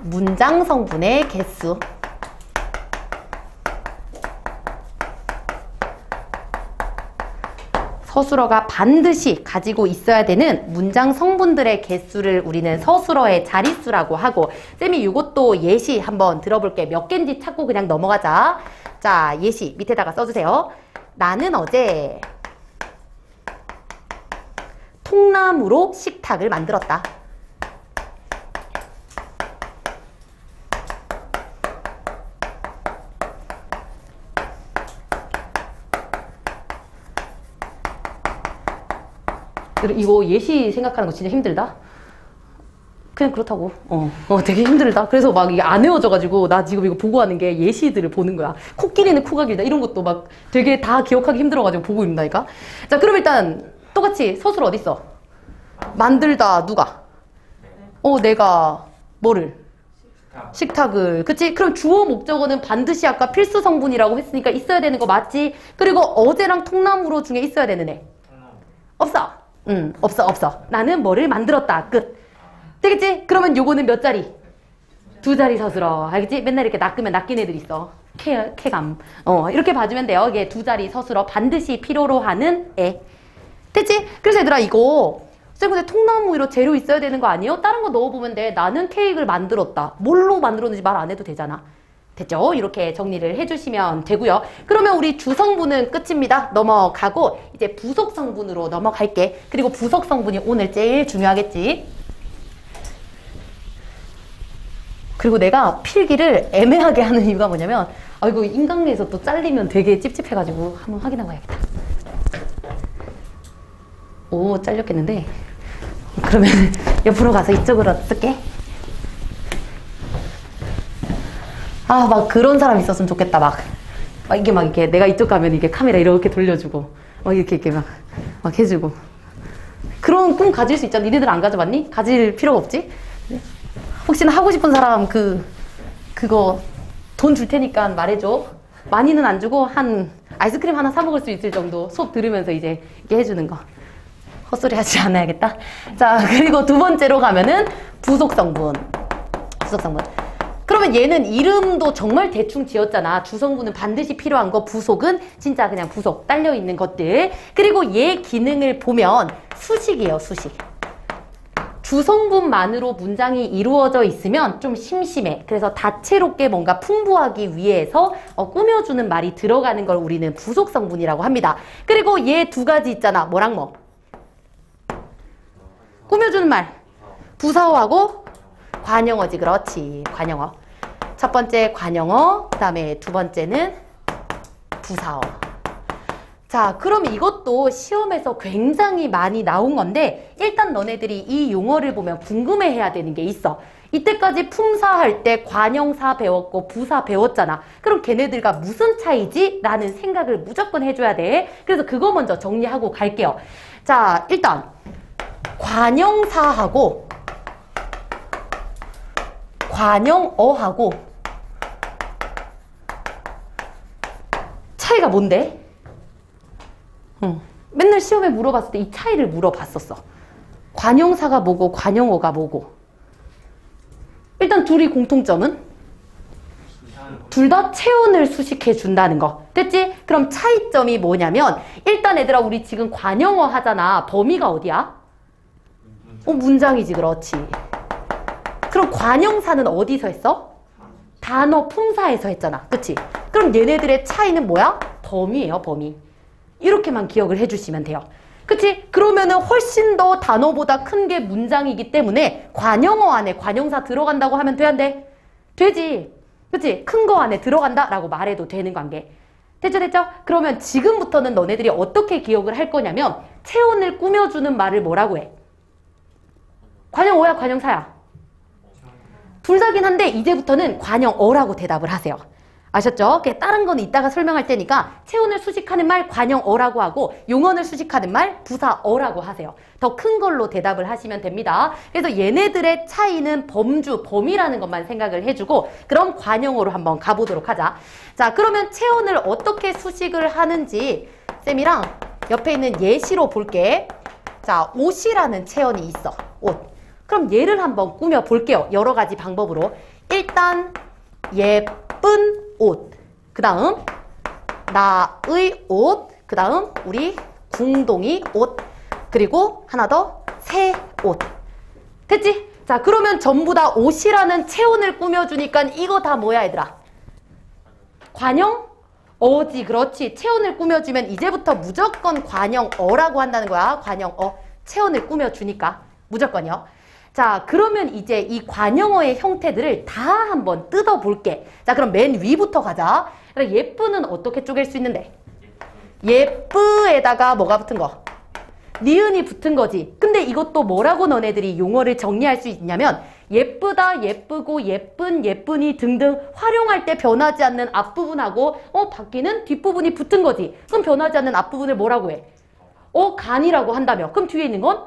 문장 성분의 개수. 서술어가 반드시 가지고 있어야 되는 문장 성분들의 개수를 우리는 서술어의 자릿수라고 하고, 쌤이 이것도 예시 한번 들어볼게. 몇 개인지 찾고 그냥 넘어가자. 자, 예시 밑에다가 써주세요. 나는 어제 통나무로 식탁을 만들었다. 이거 예시 생각하는 거 진짜 힘들다? 그냥 그렇다고. 되게 힘들다. 그래서 막 이게 안 외워져가지고 나 지금 이거 보고 하는 게 예시들을 보는 거야. 코끼리는 코가 길다. 이런 것도 막 되게 다 기억하기 힘들어가지고 보고 있다니까. 자, 그럼 일단 똑같이 서술 어딨어? 만들다. 누가? 내가 뭐를? 식탁을. 그치? 그럼 주어 목적어는 반드시 아까 필수 성분이라고 했으니까 있어야 되는 거 맞지? 그리고 어제랑 통나무로 중에 있어야 되는 애. 없어. 없어. 나는 뭐를 만들었다. 끝. 되겠지? 그러면 요거는 몇 자리? 2자리 서술어. 알겠지? 맨날 이렇게 낚으면 낚인 애들 있어. 쾌감. 이렇게 봐주면 돼요. 이게 2자리 서술어 반드시 필요로 하는 애. 됐지? 그래서 얘들아 이거 쌤 근데 통나무 위로 재료 있어야 되는 거 아니에요? 다른 거 넣어보면 돼. 나는 케이크를 만들었다. 뭘로 만들었는지 말 안 해도 되잖아. 됐죠? 이렇게 정리를 해주시면 되고요. 그러면 우리 주성분은 끝입니다. 넘어가고 이제 부속성분으로 넘어갈게. 그리고 부속성분이 오늘 제일 중요하겠지. 그리고 내가 필기를 애매하게 하는 이유가 뭐냐면 이거 인강내에서 또 잘리면 되게 찝찝해가지고 한번 확인하고 와야겠다. 오, 잘렸겠는데. 그러면 옆으로 가서 이쪽으로 쓸게. 막 그런 사람 있었으면 좋겠다. 막 이렇게 내가 이쪽 가면 이게 카메라 이렇게 돌려주고 이렇게 막 해주고. 그런 꿈 가질 수 있잖아. 니네들 안 가져봤니? 가질 필요가 없지? 혹시나 하고 싶은 사람 그거 돈 줄 테니까 말해줘. 많이는 안 주고 한 아이스크림 하나 사 먹을 수 있을 정도 수업 들으면서 이제 이렇게 해주는 거. 헛소리 하지 않아야겠다. 자, 그리고 두 번째로 가면은 부속성분. 그러면 얘는 이름도 정말 대충 지었잖아. 주성분은 반드시 필요한 거, 부속은 진짜 그냥 부속 딸려 있는 것들. 그리고 얘 기능을 보면 수식이에요, 수식. 주성분만으로 문장이 이루어져 있으면 좀 심심해. 그래서 다채롭게 뭔가 풍부하기 위해서 꾸며주는 말이 들어가는 걸 우리는 부속성분이라고 합니다. 그리고 얘 두 가지 있잖아. 뭐랑 뭐? 꾸며주는 말. 부사어하고 관용어지. 그렇지. 관용어. 첫 번째 관용어, 그 다음에 두 번째는 부사어. 자, 그럼 이것도 시험에서 굉장히 많이 나온 건데 일단 너네들이 이 용어를 보면 궁금해해야 되는 게 있어. 이때까지 품사할 때 관형사 배웠고 부사 배웠잖아. 그럼 걔네들과 무슨 차이지? 라는 생각을 무조건 해줘야 돼. 그래서 그거 먼저 정리하고 갈게요. 자, 일단 관형사하고 관형어하고 차이가 뭔데? 맨날 시험에 물어봤을 때 이 차이를 물어봤었어. 관형사가 뭐고 관형어가 뭐고. 일단 둘이 공통점은 둘 다 체온을 수식해 준다는 거. 됐지? 그럼 차이점이 뭐냐면 일단 얘들아 우리 지금 관형어 하잖아. 범위가 어디야? 문장이지. 그렇지. 그럼 관형사는 어디서 했어? 단어 품사에서 했잖아. 그치? 그럼 얘네들의 차이는 뭐야? 범위예요. 범위. 이렇게만 기억을 해주시면 돼요. 그치? 그러면은 훨씬 더 단어보다 큰 게 문장이기 때문에 관형어 안에 관형사 들어간다고 하면 돼, 안 돼? 되지. 그치? 큰 거 안에 들어간다 라고 말해도 되는 관계. 됐죠? 됐죠? 그러면 지금부터는 너네들이 어떻게 기억을 할 거냐면 체온을 꾸며주는 말을 뭐라고 해? 관형어야 관형사야? 둘 다긴 한데 이제부터는 관형어라고 대답을 하세요. 아셨죠? 다른 건 이따가 설명할 테니까 체온을 수식하는 말 관형어라고 하고 용언을 수식하는 말 부사어라고 하세요. 더 큰 걸로 대답을 하시면 됩니다. 그래서 얘네들의 차이는 범주, 범위라는 것만 생각을 해주고 그럼 관형어로 한번 가보도록 하자. 자, 그러면 체온을 어떻게 수식을 하는지 쌤이랑 옆에 있는 예시로 볼게. 자, 옷이라는 체온이 있어. 옷. 그럼 얘를 한번 꾸며 볼게요. 여러 가지 방법으로. 일단 예쁜 옷, 그 다음 나의 옷, 그 다음 우리 궁동이 옷, 그리고 하나 더 새 옷. 됐지? 자, 그러면 전부 다 옷이라는 체온을 꾸며주니까 이거 다 뭐야 얘들아? 관형어지. 그렇지. 체온을 꾸며주면 이제부터 무조건 관형어라고 한다는 거야. 관형어. 체온을 꾸며주니까 무조건이요. 자, 그러면 이제 이 관형어의 형태들을 다 한번 뜯어볼게. 자, 그럼 맨 위부터 가자. 그럼 예쁘는 어떻게 쪼갤 수 있는데? 예쁘에다가 뭐가 붙은 거? 니은이 붙은 거지. 근데 이것도 뭐라고 너네들이 용어를 정리할 수 있냐면 예쁘다, 예쁘고, 예쁜, 예쁜이 등등 활용할 때 변하지 않는 앞부분하고 바뀌는 뒷부분이 붙은 거지. 그럼 변하지 않는 앞부분을 뭐라고 해? 간이라고 한다며. 그럼 뒤에 있는 건?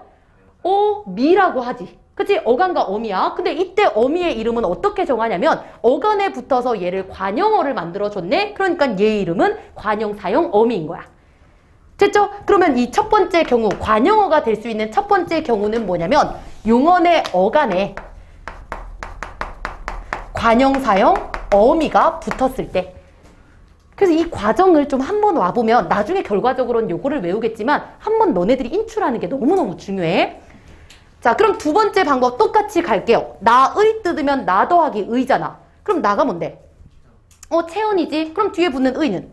미라고 하지. 그치? 어간과 어미야. 근데 이때 어미의 이름은 어떻게 정하냐면 어간에 붙어서 얘를 관형어를 만들어줬네. 그러니까 얘 이름은 관형사형 어미인 거야. 됐죠? 그러면 이 첫 번째 경우 관형어가 될 수 있는 첫 번째 경우는 뭐냐면 용언의 어간에 관형사형 어미가 붙었을 때. 그래서 이 과정을 좀 한번 와보면 나중에 결과적으로는 요거를 외우겠지만 한번 너네들이 인출하는 게 너무너무 중요해. 자, 그럼 두 번째 방법 똑같이 갈게요. 나의 뜯으면 나 더하기 의잖아. 그럼 나가 뭔데? 체온이지? 그럼 뒤에 붙는 의는?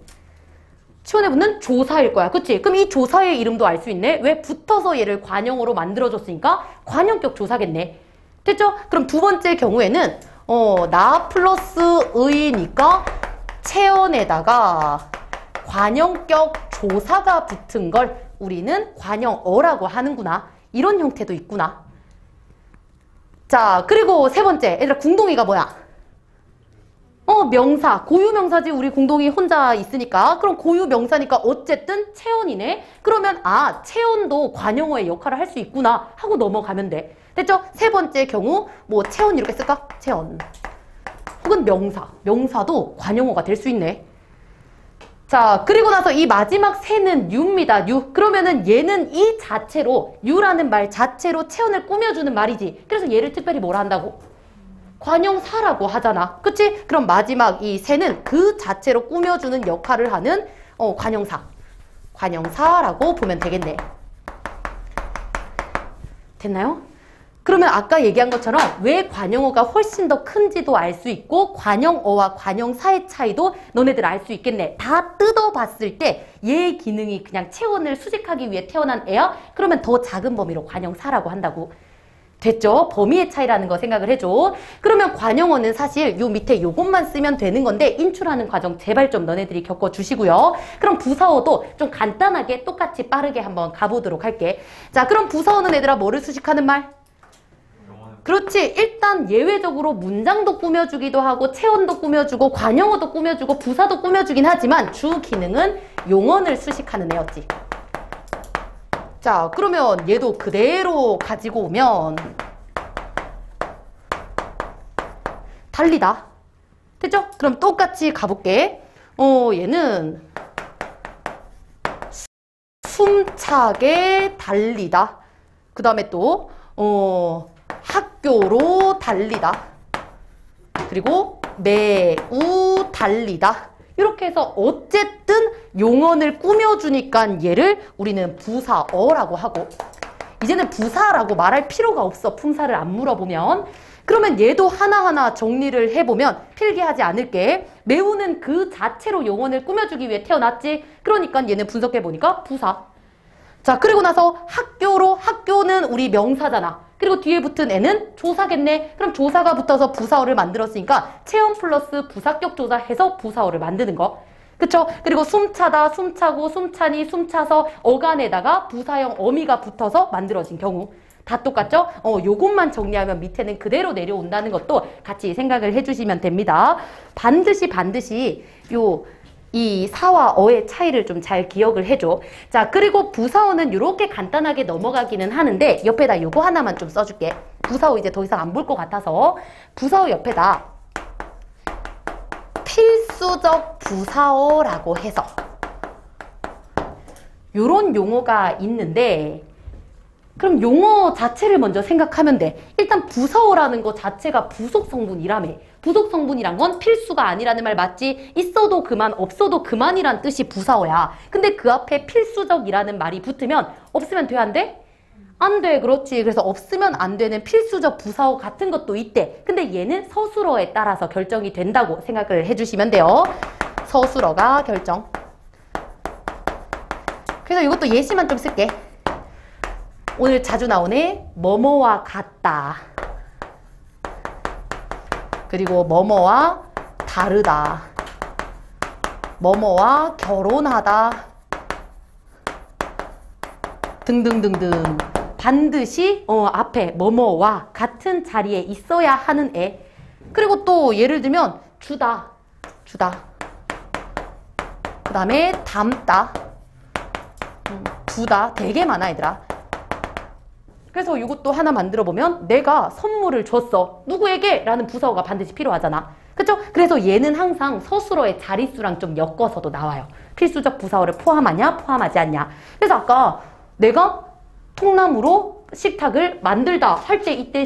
체온에 붙는 조사일 거야. 그치? 그럼 이 조사의 이름도 알 수 있네? 왜? 붙어서 얘를 관형어로 만들어줬으니까 관형격 조사겠네. 됐죠? 그럼 두 번째 경우에는 나 플러스 의니까 체온에다가 관형격 조사가 붙은 걸 우리는 관형어라고 하는구나. 이런 형태도 있구나. 자, 그리고 세 번째. 얘들아, 궁동이가 뭐야? 명사. 고유명사지. 우리 궁동이 혼자 있으니까. 그럼 고유명사니까 어쨌든 체온이네. 그러면 체온도 관형어의 역할을 할 수 있구나 하고 넘어가면 돼. 됐죠? 세 번째 경우 뭐 체온 이렇게 쓸까? 체온. 혹은 명사. 명사도 관형어가 될 수 있네. 자, 그리고 나서 이 마지막 새는 유입니다. 유. 그러면은 얘는 이 자체로, 유라는 말 자체로 체온을 꾸며주는 말이지. 그래서 얘를 특별히 뭐라 한다고? 관형사라고 하잖아. 그치? 그럼 마지막 이 새는 그 자체로 꾸며주는 역할을 하는 관형사. 관형사라고 보면 되겠네. 됐나요? 그러면 아까 얘기한 것처럼 왜 관형어가 훨씬 더 큰지도 알 수 있고 관형어와 관형사의 차이도 너네들 알 수 있겠네. 다 뜯어봤을 때 얘의 기능이 그냥 체온을 수식하기 위해 태어난 애야? 그러면 더 작은 범위로 관형사라고 한다고. 됐죠? 범위의 차이라는 거 생각을 해줘. 그러면 관용어는 사실 요 밑에 요것만 쓰면 되는 건데 인출하는 과정 제발 좀 너네들이 겪어주시고요. 그럼 부사어도 좀 간단하게 똑같이 빠르게 한번 가보도록 할게. 자, 그럼 부사어는 얘들아 뭐를 수식하는 말? 그렇지. 일단 예외적으로 문장도 꾸며주기도 하고 체언도 꾸며주고 관용어도 꾸며주고 부사도 꾸며주긴 하지만 주 기능은 용언을 수식하는 애였지. 자, 그러면 얘도 그대로 가지고 오면 달리다. 됐죠? 그럼 똑같이 가볼게. 얘는 숨차게 달리다. 그 다음에 또 학교로 달리다. 그리고 매우 달리다. 이렇게 해서 어쨌든 용언을 꾸며주니까 얘를 우리는 부사어라고 하고, 이제는 부사라고 말할 필요가 없어. 품사를 안 물어보면. 그러면 얘도 하나하나 정리를 해보면 필기하지 않을게. 매우는 그 자체로 용언을 꾸며주기 위해 태어났지. 그러니까 얘는 분석해보니까 부사. 자, 그리고 나서 학교로, 학교는 우리 명사잖아. 그리고 뒤에 붙은 애는 조사겠네. 그럼 조사가 붙어서 부사어를 만들었으니까 체험 플러스 부사격 조사 해서 부사어를 만드는 거. 그쵸? 그리고 숨차다, 숨차고, 숨차니, 숨차서 어간에다가 부사형 어미가 붙어서 만들어진 경우. 다 똑같죠? 요것만 정리하면 밑에는 그대로 내려온다는 것도 같이 생각을 해주시면 됩니다. 반드시 이 사와 어의 차이를 좀 잘 기억을 해줘. 자, 그리고 부사어는 이렇게 간단하게 넘어가기는 하는데 옆에다 요거 하나만 좀 써줄게. 부사어 이제 더 이상 안 볼 것 같아서 부사어 옆에다 필수적 부사어라고 해서 요런 용어가 있는데, 그럼 용어 자체를 먼저 생각하면 돼. 일단 부사어라는 거 자체가 부속 성분이라며. 부속 성분이란 건 필수가 아니라는 말 맞지? 있어도 그만, 없어도 그만이란 뜻이 부사어야. 근데 그 앞에 필수적이라는 말이 붙으면 없으면 돼, 안 돼? 안 돼, 그렇지. 그래서 없으면 안 되는 필수적 부사어 같은 것도 있대. 근데 얘는 서술어에 따라서 결정이 된다고 생각을 해주시면 돼요. 서술어가 결정. 그래서 이것도 예시만 좀 쓸게. 오늘 자주 나오네. 뭐뭐와 같다. 그리고 뭐뭐와 다르다. 뭐뭐와 결혼하다. 등등등등. 반드시 앞에 뭐뭐와 같은 자리에 있어야 하는 애. 그리고 또 예를 들면 주다. 그 다음에 담다. 두다. 되게 많아 얘들아. 그래서 이것도 하나 만들어 보면 내가 선물을 줬어. 누구에게? 라는 부사어가 반드시 필요하잖아. 그쵸? 그래서 얘는 항상 서술어의 자릿수랑 좀 엮어서도 나와요. 필수적 부사어를 포함하냐 포함하지 않냐. 그래서 아까 내가 통나무로 식탁을 만들다 할 때 이때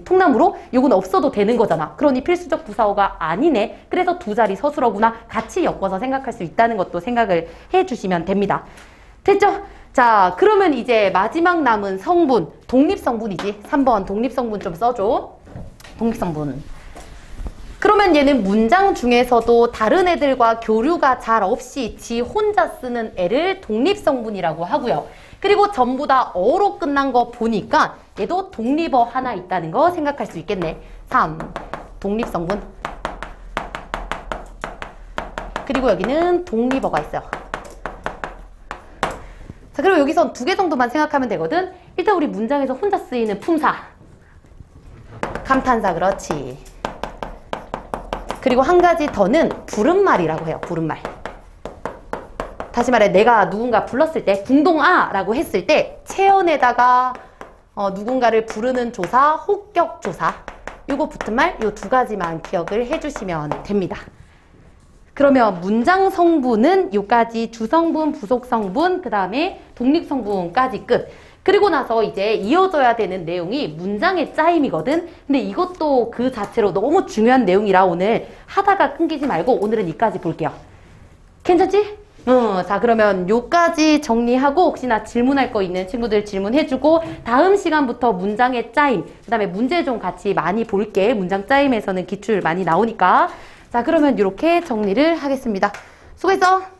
통나무로 이건 없어도 되는 거잖아. 그러니 필수적 부사어가 아니네. 그래서 두 자리 서술어구나. 같이 엮어서 생각할 수 있다는 것도 생각을 해주시면 됩니다. 됐죠? 자, 그러면 이제 마지막 남은 성분, 독립성분이지. 3번 독립성분 좀 써줘. 독립성분. 그러면 얘는 문장 중에서도 다른 애들과 교류가 잘 없이 지 혼자 쓰는 애를 독립성분이라고 하고요. 그리고 전부 다 어로 끝난 거 보니까 얘도 독립어 하나 있다는 거 생각할 수 있겠네. 3. 독립성분. 그리고 여기는 독립어가 있어요. 자, 그리고 여기서 두 개 정도만 생각하면 되거든. 일단 우리 문장에서 혼자 쓰이는 품사. 감탄사, 그렇지. 그리고 한 가지 더는 부른말이라고 해요. 부른말. 다시 말해, 내가 누군가 불렀을 때 궁동아 라고 했을 때 체언에다가 누군가를 부르는 조사, 호격 조사, 요거 붙은 말, 요 두 가지만 기억을 해주시면 됩니다. 그러면 문장 성분은 요까지 주성분, 부속성분, 그 다음에 독립성분까지 끝. 그리고 나서 이제 이어져야 되는 내용이 문장의 짜임이거든. 근데 이것도 그 자체로 너무 중요한 내용이라 오늘 하다가 끊기지 말고 오늘은 이까지 볼게요. 괜찮지? 자, 그러면 요까지 정리하고 혹시나 질문할 거 있는 친구들 질문해주고 다음 시간부터 문장의 짜임, 그 다음에 문제 좀 같이 많이 볼게. 문장 짜임에서는 기출 많이 나오니까. 자, 그러면 이렇게 정리를 하겠습니다. 수고했어!